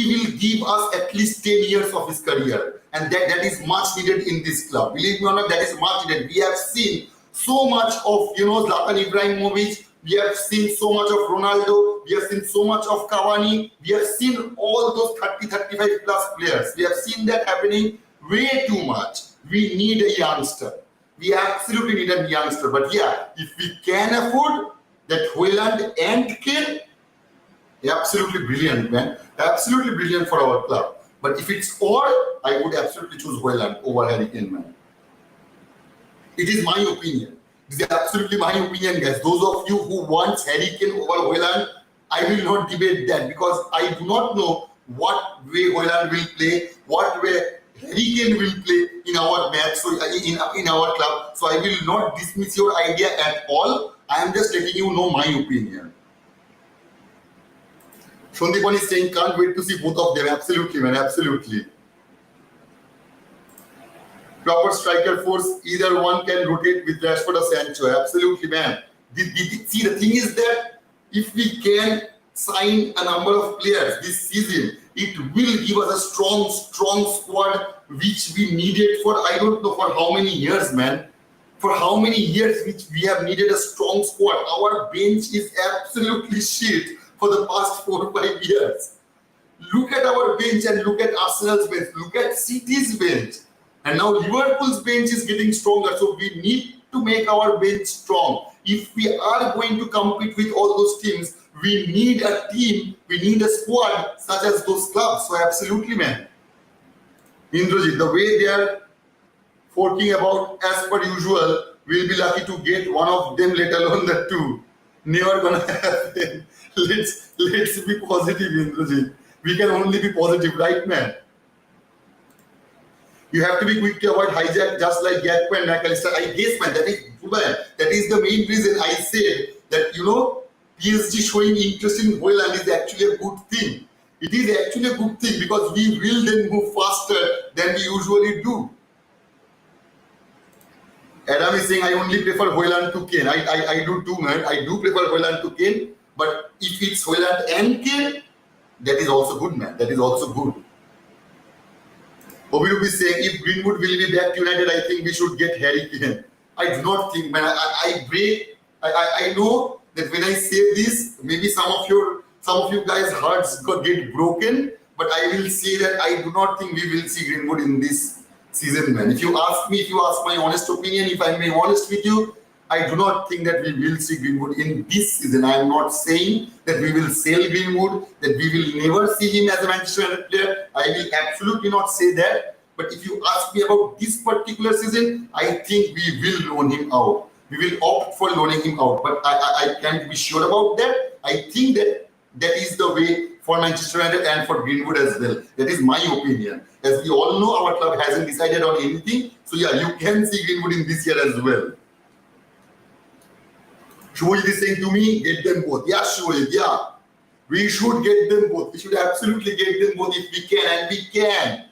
A: will give us at least 10 years of his career. And that is much needed in this club. Believe me or not, that is much needed. We have seen so much of, Zlatan Ibrahimovic. We have seen so much of Ronaldo. We have seen so much of Cavani. We have seen all those 30, 35 plus players. We have seen that happening way too much. We need a youngster. We absolutely need a youngster. But yeah, if we can afford that HOJLUND and Kane, absolutely brilliant, man. Absolutely brilliant for our club. But if it's all, I would absolutely choose HOJLUND over Harry Kane, man. It is my opinion. It is absolutely my opinion, guys. Those of you who want Harry Kane over HOJLUND, I will not debate that because I do not know what way HOJLUND will play, what way Harry Kane will play in our match, so in our club. So I will not dismiss your idea at all. I am just letting you know my opinion. Shondipan is saying, can't wait to see both of them. Absolutely, man. Absolutely. Proper striker force, either one can rotate with Rashford or Sancho. Absolutely, man. See, the thing is that if we can sign a number of players this season, it will give us a strong squad which we needed for, I don't know for how many years, man. For how many years which we have needed a strong squad. Our bench is absolutely shit for the past 4 or 5 years. Look at our bench and look at Arsenal's bench. Look at City's bench. And now Liverpool's bench is getting stronger. So we need to make our bench strong. If we are going to compete with all those teams, we need a team, we need a squad such as those clubs. So absolutely, man. Indrajit, the way they are forking about as per usual, we'll be lucky to get one of them, let alone the two. Never gonna happen. Let's be positive, Indrajit. We can only be positive, right, man? You have to be quick to avoid hijack, just like Gakpo and McAllister. I guess, man, that is the main reason I said that, PSG showing interest in HOJLUND is actually a good thing. It is actually a good thing because we will then move faster than we usually do. Adam is saying, I only prefer HOJLUND to KANE. I do too, man. I do prefer HOJLUND to KANE. But if it's HOJLUND and KANE, that is also good, man. That is also good. Obirup is saying, if Greenwood will be back to United, I think we should get Harry Kane. I do not think, man. I know that when I say this, maybe some of you guys' hearts get broken. But I will say that I do not think we will see Greenwood in this season, man. If you ask my honest opinion, if I'm being honest with you, I do not think that we will see Greenwood in this season. I am not saying that we will sell Greenwood, that we will never see him as a Manchester United player. I will absolutely not say that. But if you ask me about this particular season, I think we will loan him out. We will opt for loaning him out. But I can't be sure about that. I think that is the way for Manchester United and for Greenwood as well. That is my opinion. As we all know, our club hasn't decided on anything. So yeah, you can see Greenwood in this year as well. Shubhajit is saying to me, get them both. Yeah, Shubhajit, yeah. We should get them both. We should absolutely get them both if we can, and we can.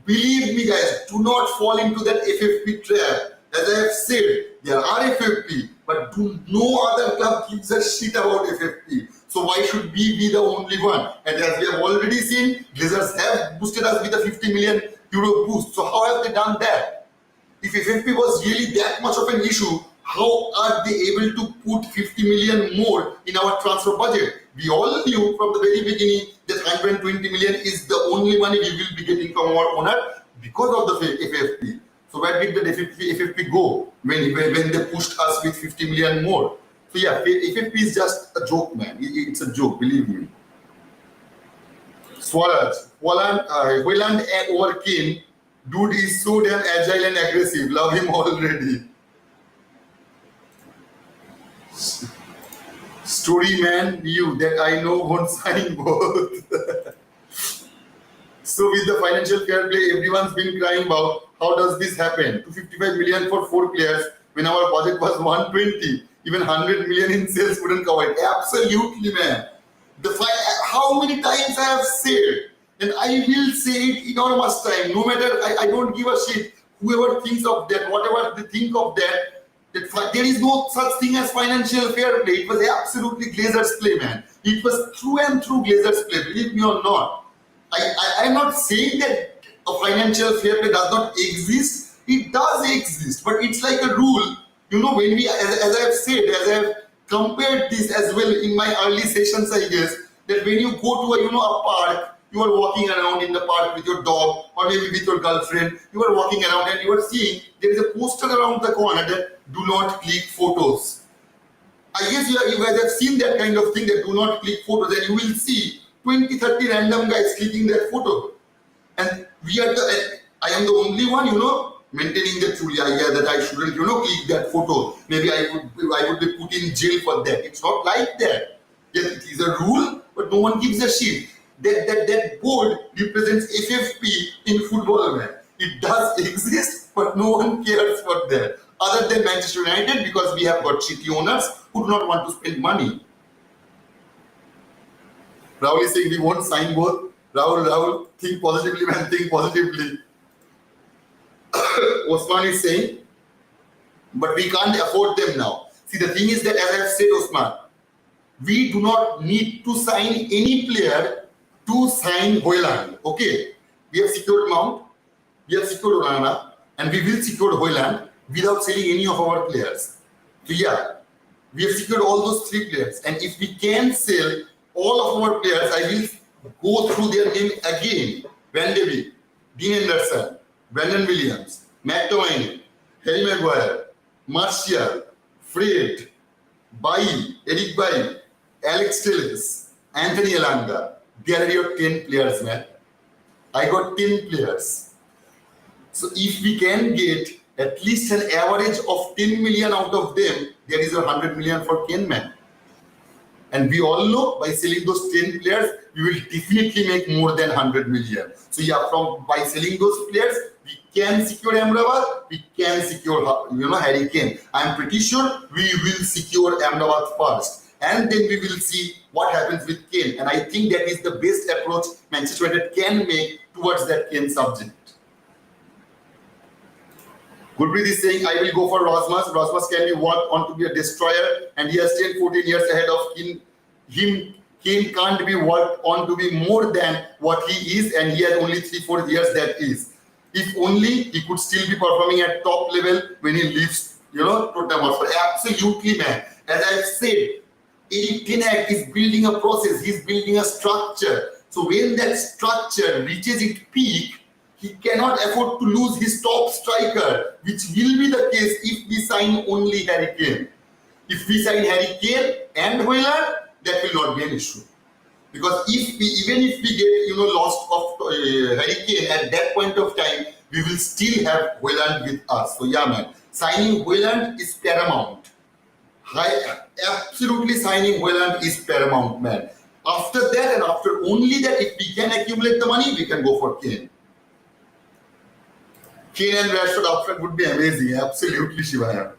A: Believe me, guys, do not fall into that FFP trap. As I have said, there are FFP, but no other club gives a shit about FFP. So why should we be the only one? And as we have already seen, Glazers have boosted us with a 50 million euro boost. So how have they done that? If FFP was really that much of an issue, how are they able to put 50 million more in our transfer budget? We all knew from the very beginning that 120 million is the only money we will be getting from our owner because of the FFP. So where did the FFP go when they pushed us with 50 million more? So yeah, FFP is just a joke, man. It's a joke, believe me. Swaraj, HOJLUND over KANE, dude is so damn agile and aggressive. Love him already. Story man, you that I know won't sign both. So with the financial fair play, everyone's been crying about how does this happen? 255 million for 4 players when our budget was 120. Even 100 million in sales wouldn't cover it. Absolutely, man. How many times I have said, and I will say it enormous time. No matter, I don't give a shit. Whoever thinks of that, whatever they think of that, there is no such thing as financial fair play. It was absolutely Glazers play, man. It was through and through Glazers play, believe me or not. I am not saying that a financial fair play does not exist. It does exist, but it's like a rule. You know, when we, as I have said, as I have compared this as well in my early sessions, I guess, that when you go to a park, you are walking around in the park with your dog or maybe with your girlfriend, you are walking around and you are seeing there is a poster around the corner that do not click photos. I guess you guys have seen that kind of thing, that do not click photos, and you will see 20, 30 random guys clicking that photo. And I am the only one, maintaining the truly idea that I shouldn't, click that photo. Maybe I would be put in jail for that. It's not like that. Yes, it is a rule, but no one gives a shit. That board represents FFP in football, man. It does exist, but no one cares for that. Other than Manchester United, because we have got shitty owners who do not want to spend money. Rahul is saying we won't sign both. Rahul, think positively, man. Think positively. Osman is saying, but we can't afford them now. See, the thing is that, as I have said, Osman, we do not need to sign any player to sign HOJLUND. Okay, we have secured Mount, we have secured Onana, and we will secure HOJLUND without selling any of our players. So yeah, we have secured all those 3 players, and if we can sell all of our players, I will go through their name again. Van de Beek, Dean Anderson, Brandon Williams, McTominay, Harry Maguire, Martial, Fred, Eric Bailly, Alex Telles, Anthony Elanga. There are your 10 players, man. I got 10 players. So if we can get at least an average of 10 million out of them, there is 100 million for KANE, man. And we all know by selling those 10 players, we will definitely make more than 100 million. So yeah, by selling those players, we can secure AMRABAT, we can secure Harry Kane. I am pretty sure we will secure AMRABAT first. and then we will see what happens with Kane. And I think that is the best approach Manchester United can make towards that Kane subject. Gurpreet is saying, I will go for Rasmus. Rasmus can be worked on to be a destroyer, and he has 10-14 years ahead of him. Kane can't be worked on to be more than what he is, and he has only 3-4 years that is. If only he could still be performing at top level when he leaves, Tottenham Hotspur. Absolutely, man. As I've said, Eric Ten Hag is building a process. He's building a structure. So when that structure reaches its peak, he cannot afford to lose his top striker, which will be the case if we sign only Harry Kane. If we sign Harry Kane and HOJLUND, that will not be an issue. Because even if we get lost of Harry Kane at that point of time, we will still have HOJLUND with us. So yeah, man, signing HOJLUND is paramount. Absolutely, signing HOJLUND is paramount, man. After that and after only that, if we can accumulate the money, we can go for Kane. Kane and Rashford up front would be amazing. Absolutely, Shivaya.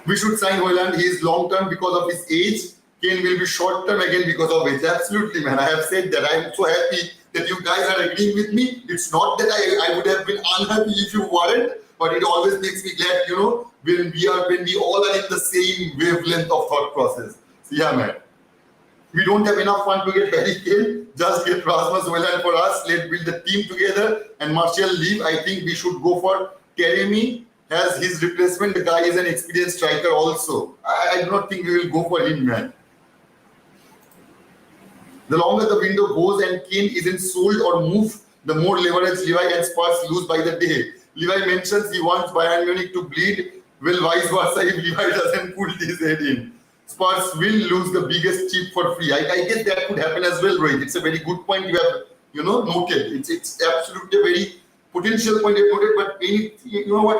A: We should sign HOJLUND. He is long term because of his age. Kane will be short term again because of age. Absolutely, man. I have said that. I am so happy that you guys are agreeing with me. It's not that I would have been unhappy if you weren't, but it always makes me glad, when we all are in the same wavelength of thought process. So yeah, man. We don't have enough fun to get Harry Kane. Just get Rasmus HOJLUND for us. Let's build the team together. And Martial leave. I think we should go for KANE as his replacement. The guy is an experienced striker also. I do not think we will go for him, man. The longer the window goes and Kane isn't sold or moved, the more leverage Levi and Spurs lose by the day. Levi mentions he wants Bayern Munich to bleed. Well, vice versa if Levi doesn't put his head in. Spurs will lose the biggest chip for free. I guess that could happen as well, Rohit. It's a very good point you have, noted. It's absolutely a very potential point you have noted. But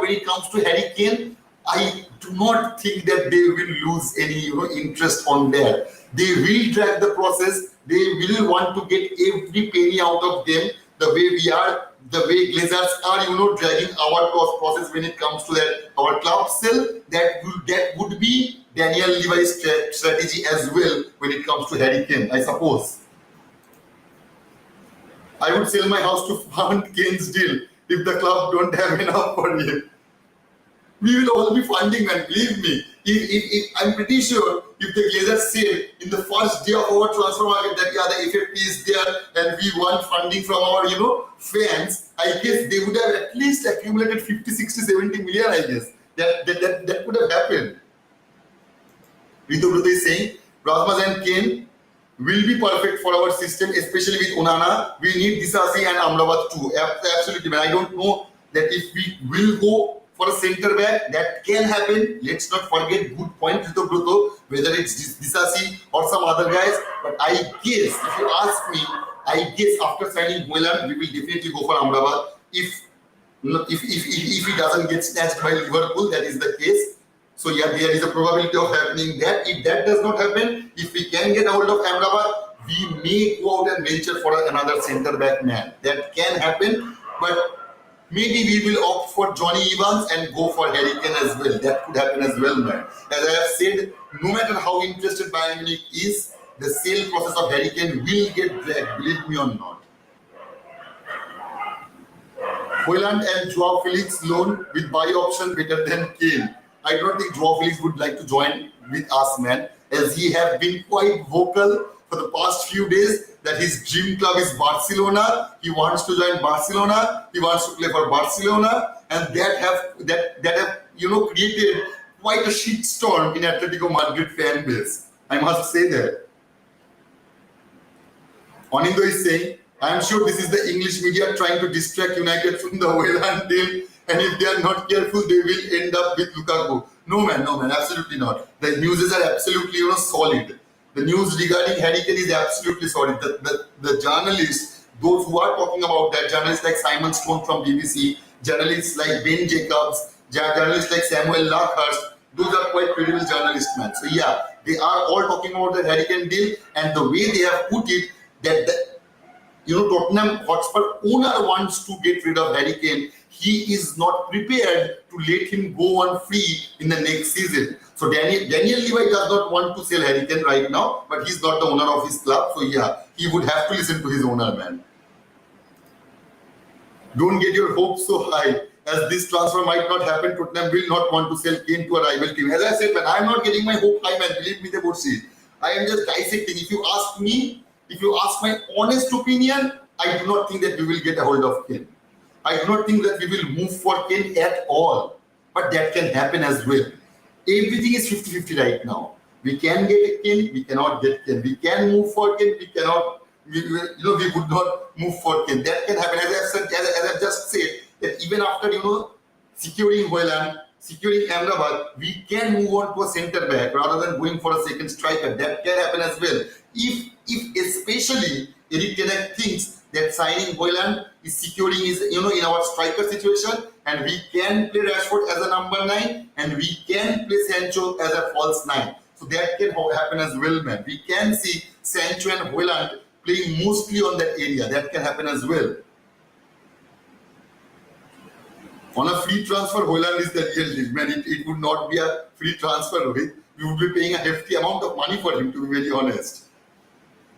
A: when it comes to Harry Kane, I do not think that they will lose any, interest on that. They will drag the process. They will want to get every penny out of them. The way we are, the way Glazers are, dragging our process when it comes to that our club sell. That would be Daniel Levi's strategy as well when it comes to Harry Kane, I suppose. I would sell my house to fund Kane's deal if the club don't have enough for him. We will all be funding, man, believe me. If I'm pretty sure if the Glazers say in the first day of our transfer market that the FFP is there and we want funding from our fans, I guess they would have at least accumulated 50, 60, 70 million, I guess. That would have happened. Ritu is saying Rasmus and Kane will be perfect for our system, especially with Onana. We need Disasi and Amrabat too. Absolutely, man. I don't know that if we will go for a centre back, that can happen. Let's not forget, good point, Ritu, whether it's Disasi or some other guys. But I guess, if you ask me, after signing HOJLUND, we will definitely go for Amrabat. If he doesn't get snatched by Liverpool, that is the case. So yeah, there is a probability of happening that. If that does not happen, if we can get a hold of Amrabat, we may go out and venture for another centre back man. That can happen, but maybe we will opt for Johnny Evans and go for Harry Kane as well. That could happen as well, man. As I have said, no matter how interested Bayern Munich is, the sale process of Harry Kane will get dragged, believe me or not. HOJLUND and Joao Felix loan with buy option better than Kane. I don't think Joao Felix would like to join with us, man, as he have been quite vocal for the past few days that his dream club is Barcelona. He wants to join Barcelona. He wants to play for Barcelona, and that have created quite a shitstorm in Atletico Madrid fan base. I must say that. Onindo is saying, I am sure this is the English media trying to distract United from the HOJLUND deal, and if they are not careful, they will end up with Lukaku. No man, absolutely not. The news are absolutely solid. The news regarding Harry Kane is absolutely solid. The journalists, those who are talking about that, journalists like Simon Stone from BBC, journalists like Ben Jacobs, journalists like Samuel Larkhurst, those are quite credible journalists, man. So yeah, they are all talking about the Harry Kane deal, and the way they have put it, that Tottenham Hotspur owner wants to get rid of Harry Kane. He is not prepared to let him go on free in the next season. So Daniel Levy does not want to sell Harry Kane right now, but he's not the owner of his club. So yeah, he would have to listen to his owner, man. Don't get your hopes so high. As this transfer might not happen, Tottenham will not want to sell Kane to a rival team. As I said, man, I'm not getting my hope high, man. Believe me, the bullshit. I am just dissecting. If you ask me, if you ask my honest opinion, I do not think that we will get a hold of Kane. I do not think that we will move for Kane at all. But that can happen as well. Everything is 50-50 right now. We can get Kane, we cannot get Kane. We can move for Kane, we cannot. We would not move for Kane. That can happen. As I just said, that even after securing HOJLUND, securing AMRABAT, we can move on to a centre back rather than going for a second striker. That can happen as well. If especially Erik ten Hag thinks that signing HOJLUND is securing his in our striker situation, and we can play Rashford as a number 9 and we can play Sancho as a false 9. So that can happen as well, man. We can see Sancho and HOJLUND playing mostly on that area. That can happen as well. On a free transfer, HOJLUND is the real deal, man. It would not be a free transfer, Rohit. We would be paying a hefty amount of money for him, to be very honest.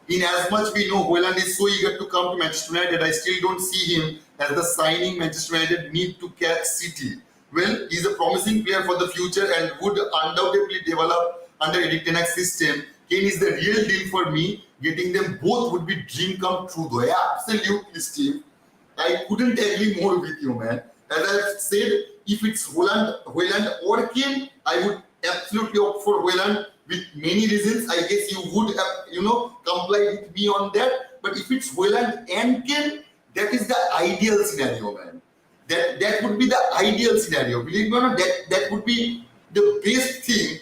A: In as much we know HOJLUND is so eager to come to Manchester United, I still don't see him as the signing Manchester United need to catch City. Well, he's a promising player for the future and would undoubtedly develop under Erik ten Hag's system. Kane is the real deal for me. Getting them both would be dream come true, though. Yeah, absolutely, Steve. I couldn't agree more with you, man. As I've said, if it's HOJLUND or Kane, I would absolutely opt for HOJLUND with many reasons. I guess you would have, comply with me on that. But if it's HOJLUND and Kane, that is the ideal scenario, man. That would be the ideal scenario. Believe me or not, that would be the best thing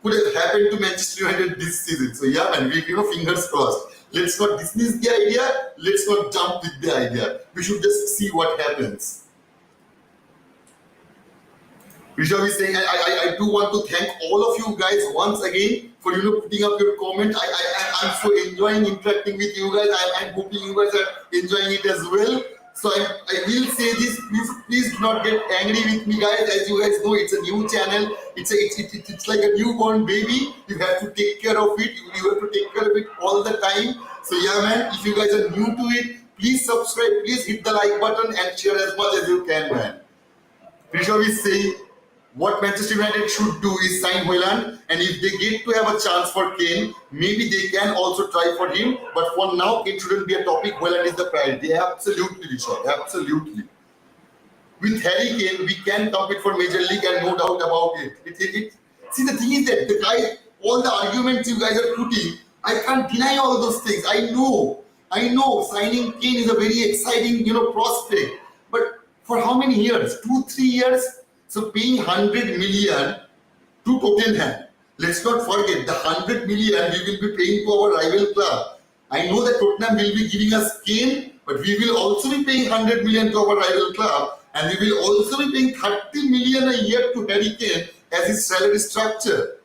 A: could have happened to Manchester United this season. So yeah, man, we fingers crossed. Let's not dismiss the idea. Let's not jump with the idea. We should just see what happens. Rishabh is saying, I do want to thank all of you guys once again for putting up your comment. I'm so enjoying interacting with you guys. I'm hoping you guys are enjoying it as well. So I will say this, please do not get angry with me, guys. As you guys know, it's a new channel. It's like a newborn baby. You have to take care of it. You have to take care of it all the time. So yeah, man, if you guys are new to it, please subscribe. Please hit the like button and share as much as you can, man. Rishabh is saying, what Manchester United should do is sign HOJLUND, and if they get to have a chance for Kane, maybe they can also try for him. But for now, it shouldn't be a topic. HOJLUND is the priority. Absolutely, Rishabh. Absolutely. With Harry Kane, we can compete for Major League, and no doubt about it. See, the thing is that the guy, all the arguments you guys are putting, I can't deny all those things. I know. Signing Kane is a very exciting, prospect. But for how many years? 2-3 years. So paying 100 million to Tottenham. Let's not forget the 100 million we will be paying to our rival club. I know that Tottenham will be giving us Kane, but we will also be paying 100 million to our rival club, and we will also be paying 30 million a year to Harry Kane as his salary structure.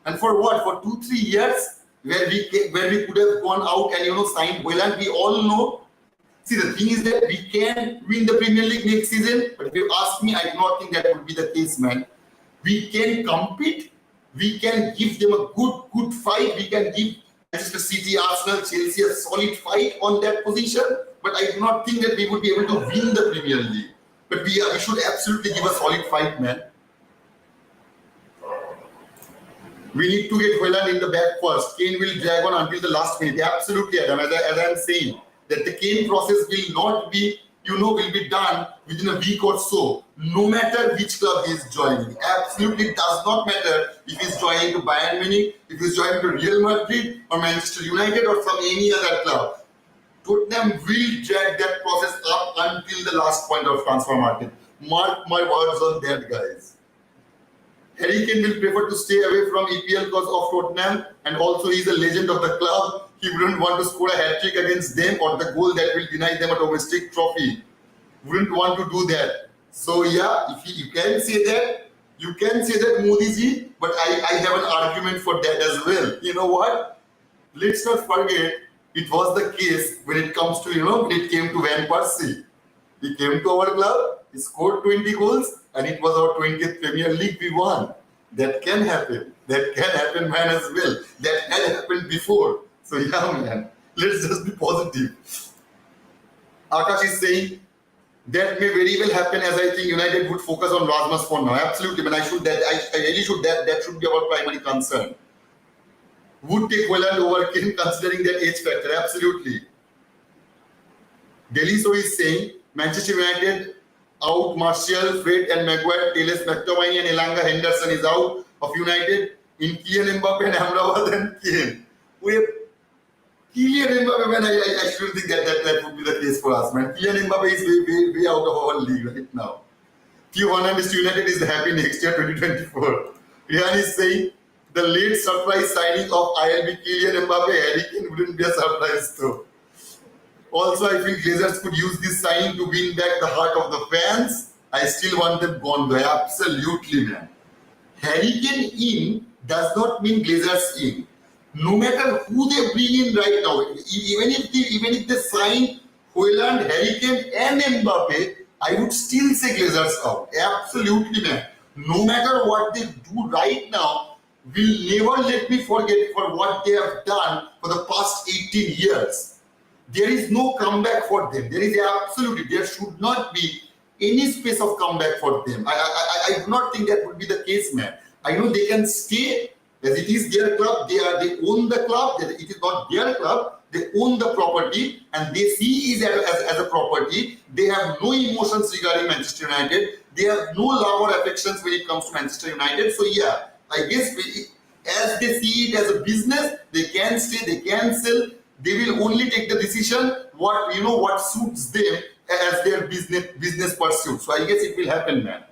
A: And for what? For 2-3 years, where we could have gone out and signed HOJLUND. We all know. See, the thing is that we can win the Premier League next season, but if you ask me, I do not think that would be the case, man. We can compete, we can give them a good fight, we can give Manchester City, Arsenal, Chelsea a solid fight on that position, but I do not think that we would be able to win the Premier League. But we should absolutely give a solid fight, man. We need to get HOJLUND in the back first. Kane will drag on until the last minute. Absolutely, Adam, as I am saying. That the Kane process will not be, will be done within a week or so, no matter which club he is joining. Absolutely does not matter if he's joining to Bayern Munich, if he's joining to Real Madrid or Manchester United or some any other club. Tottenham will drag that process up until the last point of transfer market. Mark my words on that, guys. Harry Kane will prefer to stay away from EPL because of Tottenham, and also he's a legend of the club. He wouldn't want to score a hat-trick against them or the goal that will deny them a domestic trophy. Wouldn't want to do that. So yeah, if you can say that, Modi-ji, but I have an argument for that as well. You know what? Let's not forget It was the case when it comes to, when it came to Van Persie. He came to our club, he scored 20 goals, and it was our 20th Premier League we won. That can happen. That can happen, man, as well. That had happened before. So yeah, man, let's just be positive. Akash is saying, that may very well happen, as I think United would focus on Rasmus for now. Absolutely, man. I really should. That should be our primary concern. Would take HOJLUND over KANE considering that age factor. Absolutely. Deliso is saying Manchester United out Martial, Fred and Maguire, Taylor, McTominay and Elanga Henderson is out of United. In Kylian Mbappe and Amrabat and KANE. We have Kylian Mbappe, man, I shouldn't think that would be the case for us, man. Kylian Mbappe is way out of our league right now. Theo Hernandez United is happy next year, 2024. Rihan is saying the late surprise signing of ILB Kylian Mbappe, Harry Kane wouldn't be a surprise though. Also, I think Glazers could use this signing to win back the heart of the fans. I still want them gone though, absolutely, man. Harry Kane in does not mean Glazers in. No matter who they bring in right now, even if they sign HOJLUND, Harry Kane and Mbappe, I would still say Glazers out. Absolutely, man. No matter what they do right now, will never let me forget for what they have done for the past 18 years. There is no comeback for them. There should not be any space of comeback for them. I do not think that would be the case, man. I know they can stay as it is their club. They own the club. It is not their club. They own the property and they see it as a property. They have no emotions regarding Manchester United. They have no love or affections when it comes to Manchester United. So yeah, I guess as they see it as a business, they can stay, they can sell. They will only take the decision what suits them as their business pursuit. So I guess it will happen, man.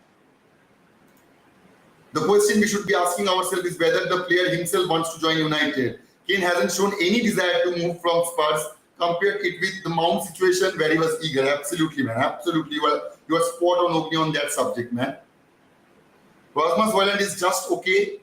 A: The question we should be asking ourselves is whether the player himself wants to join United. Kane hasn't shown any desire to move from Spurs. Compared it with the Mount situation where he was eager. Absolutely, man. Absolutely. You are spot on that subject, man. Rasmus HOJLUND is just okay.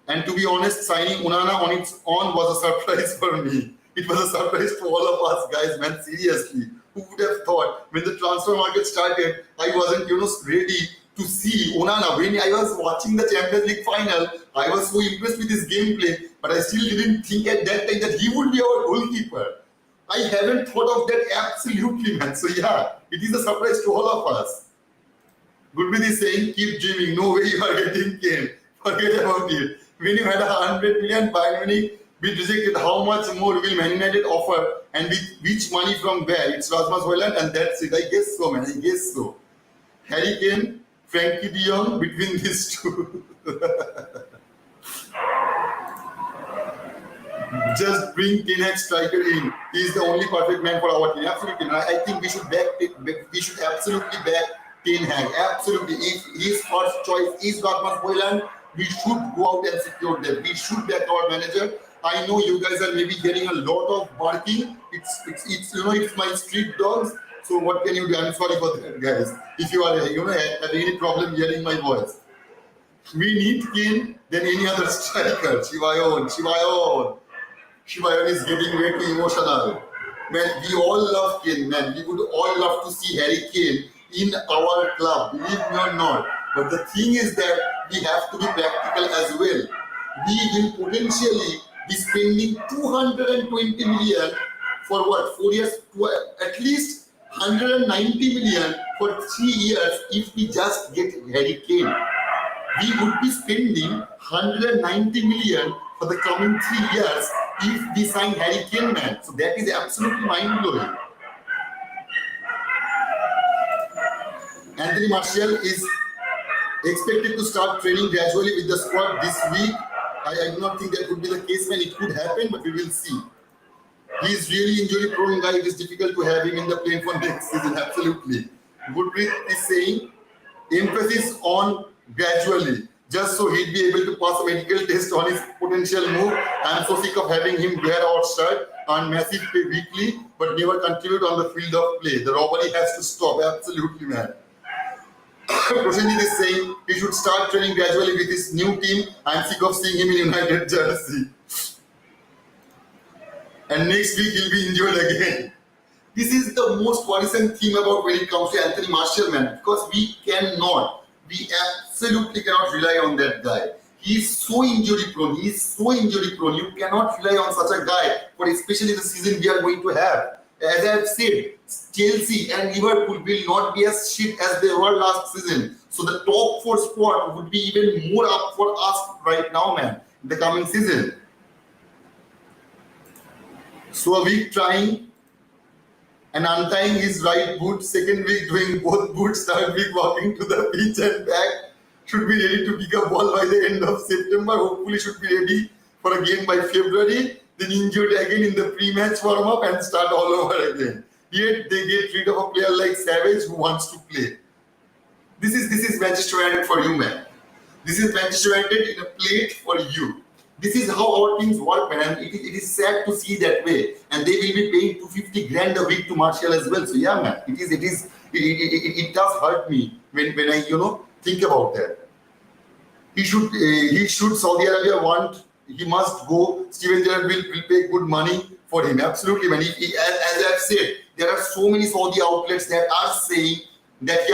A: And to be honest, signing Onana on its own was a surprise for me. It was a surprise to all of us, guys, man. Seriously. Who would have thought when the transfer market started, I wasn't, ready to see Onana. When I was watching the Champions League final, I was so impressed with his gameplay, but I still didn't think at that time that he would be our goalkeeper. I haven't thought of that absolutely, man. So yeah, it is a surprise to all of us. Goodwin is saying, keep dreaming. No way you are getting Kane. Forget about it. When you had 100 million, Bayern Munich be rejected, how much more will Man United offer and with which money from where? It's Rasmus HOJLUND and that's it. I guess so, man. I guess so. Harry Kane, Frankie de Jong, between these two. Just bring Ten Hag striker in. He is the only perfect man for our team. Absolutely. I think we should absolutely back Ten Hag. Absolutely. If his first choice is Rasmus HOJLUND, we should go out and secure them. We should back our manager. I know you guys are maybe hearing a lot of barking. It's my street dogs. So what can you do? I'm sorry for that, guys. If you are having any problem hearing my voice, we need Kane than any other striker. Shivayon is getting way too emotional. Man, we all love Kane, man. We would all love to see Harry Kane in our club, believe me or not. But the thing is that we have to be practical as well. We will potentially be spending 220 million for what? 4 years? At least 190 million for 3 years if we just get Harry Kane. We would be spending 190 million for the coming 3 years if we sign Harry Kane, man. So that is absolutely mind-blowing. Anthony Martial is expected to start training gradually with the squad this week. I do not think that would be the case, man. It could happen, but we will see. He is really injury-prone guy. It is difficult to have him in the plane for next season. Absolutely. Woodbridge is saying emphasis on gradually, just so he'd be able to pass a medical test on his potential move. I'm so sick of having him wear our shirt on massive pay weekly, but never contribute on the field of play. The robbery has to stop. Absolutely, man. Prosenjit is saying he should start training gradually with his new team. I'm sick of seeing him in United jersey. and next week he'll be injured again. This is the most worrisome thing about when it comes to Anthony Martial, man, because we absolutely cannot rely on that guy. He's so injury prone. You cannot rely on such a guy for especially the season we are going to have. As I have said, Chelsea and Liverpool will not be as shit as they were last season. So the top four spot would be even more up for us right now, man, in the coming season. So a week trying and untying his right boot, second week doing both boots, third week walking to the pitch and back. Should be ready to pick up ball by the end of September. Hopefully should be ready for a game by February. Then injured again in the pre-match warm-up and start all over again. Yet they get rid of a player like Savage who wants to play. This is Manchester United for you, man. This is Manchester United in a plate for you. This is how our teams work, man. It is sad to see that way. And they will be paying 250 grand a week to Martial as well. So yeah, man, it does hurt me when I think about that. He should Saudi Arabia he must go. Steven Gerrard will pay good money for him. Absolutely, man. As I've said, there are so many Saudi outlets that are saying that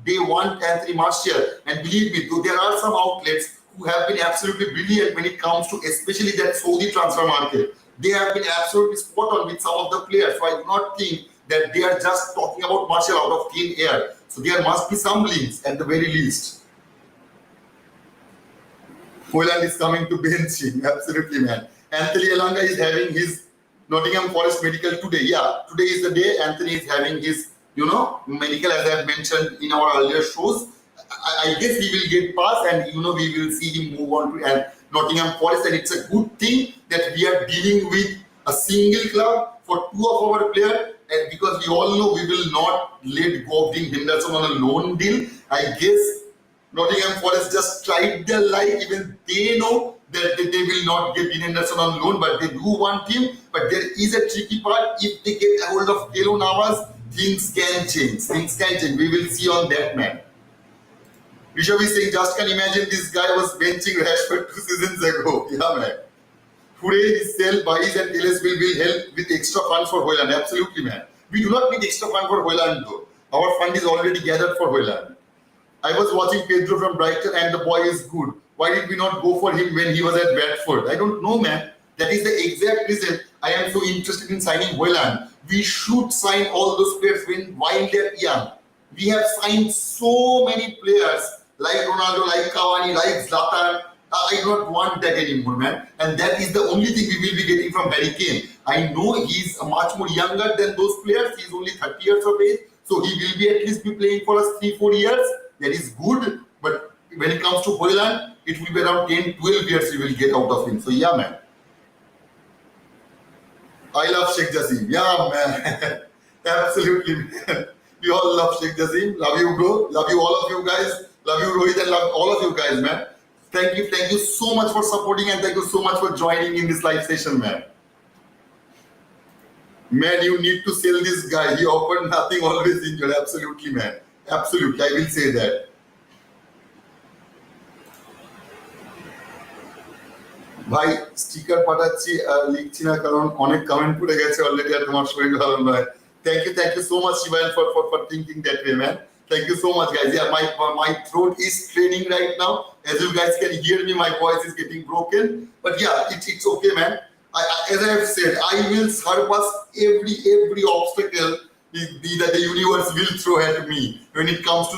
A: they want Anthony Martial, and believe me, though there are some outlets who have been absolutely brilliant when it comes to especially that Saudi transfer market. They have been absolutely spot on with some of the players. So I do not think that they are just talking about Martial out of thin air. So there must be some links at the very least. HOJLUND is coming to bench him. Absolutely, man. Anthony Elanga is having his Nottingham Forest medical today. Yeah, today is the day Anthony is having his, medical, as I have mentioned in our earlier shows. I guess he will get past, and we will see him move on to Nottingham Forest, and it's a good thing that we are dealing with a single club for two of our players, and because we all know we will not let go of Dean Henderson on a loan deal. I guess Nottingham Forest just tried their life. Even they know that they will not get Dean Henderson on loan, but they do want him. But there is a tricky part. If they get a hold of Keylor Navas, things can change. We will see on that, man. Rishabh is saying, just can imagine this guy was benching Rashford 2 seasons ago. Yeah, man. Today his sell, buys and LS will help with extra funds for HOJLUND. Absolutely, man. We do not need extra fund for HOJLUND though. Our fund is already gathered for HOJLUND. I was watching Pedro from Brighton and the boy is good. Why did we not go for him when he was at Bradford? I don't know, man. That is the exact reason I am so interested in signing HOJLUND. We should sign all those players while they're young. We have signed so many players like Ronaldo, like Cavani, like Zlatan. I do not want that anymore, man. And that is the only thing we will be getting from Harry Kane. I know he's much more younger than those players. He's only 30 years of age. So he will be at least be playing for us 3-4 years. That is good. But when it comes to HOJLUND, it will be around 10-12 years we will get out of him. So yeah, man. I love Sheikh Jassim. Yeah, man. Absolutely, man. We all love Sheikh Jassim. Love you, bro. Love you, all of you guys. Love you, Rohit, and love all of you guys, man. Thank you so much for supporting, and thank you so much for joining in this live session, man. Man, you need to sell this guy. He offered nothing, always injured. Absolutely, man. Absolutely, I will say that. ভাই sticker পাঠাচ্ছি লিখছি না কারণ অনেক comment পড়ে গেছে already আর তোমার শরীর ভালো নয় thank you so much Shivayan for thinking that way, man. Thank you so much, guys. Yeah, my throat is straining right now. As you guys can hear me, my voice is getting broken. But yeah, it's okay, man. As I have said, I will surpass every obstacle that the universe will throw at me when it comes to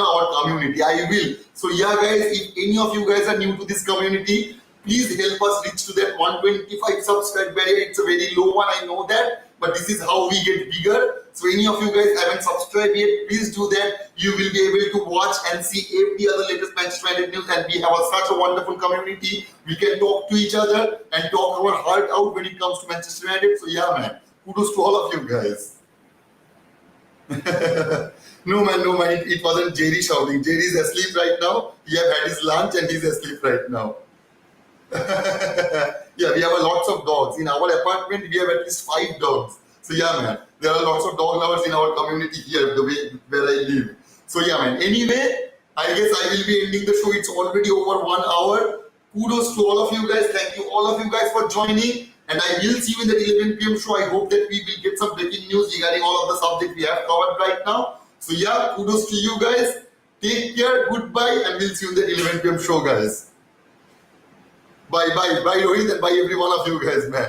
A: our community. I will. So yeah, guys, if any of you guys are new to this community, please help us reach to that 125 subscribe barrier. It's a very low one, I know that, but this is how we get bigger. So any of you guys haven't subscribed yet, please do that. You will be able to watch and see every other latest Manchester United news, and we have such a wonderful community. We can talk to each other and talk our heart out when it comes to Manchester United. So yeah, man, kudos to all of you guys. No man, it wasn't Jerry shouting. Jerry is asleep right now. He have had his lunch and he's asleep right now. Yeah, we have lots of dogs. In our apartment, we have at least 5 dogs. So yeah, man, there are lots of dog lovers in our community here, the way where I live. So yeah, man, anyway, I guess I will be ending the show. It's already over 1 hour. Kudos to all of you guys. Thank you all of you guys for joining. And I will see you in the 11 p.m. show. I hope that we will get some breaking news regarding all of the subjects we have covered right now. So yeah, kudos to you guys. Take care, goodbye, and we'll see you in the 11 p.m. show, guys. Bye, Rohit, and bye every one of you guys, man.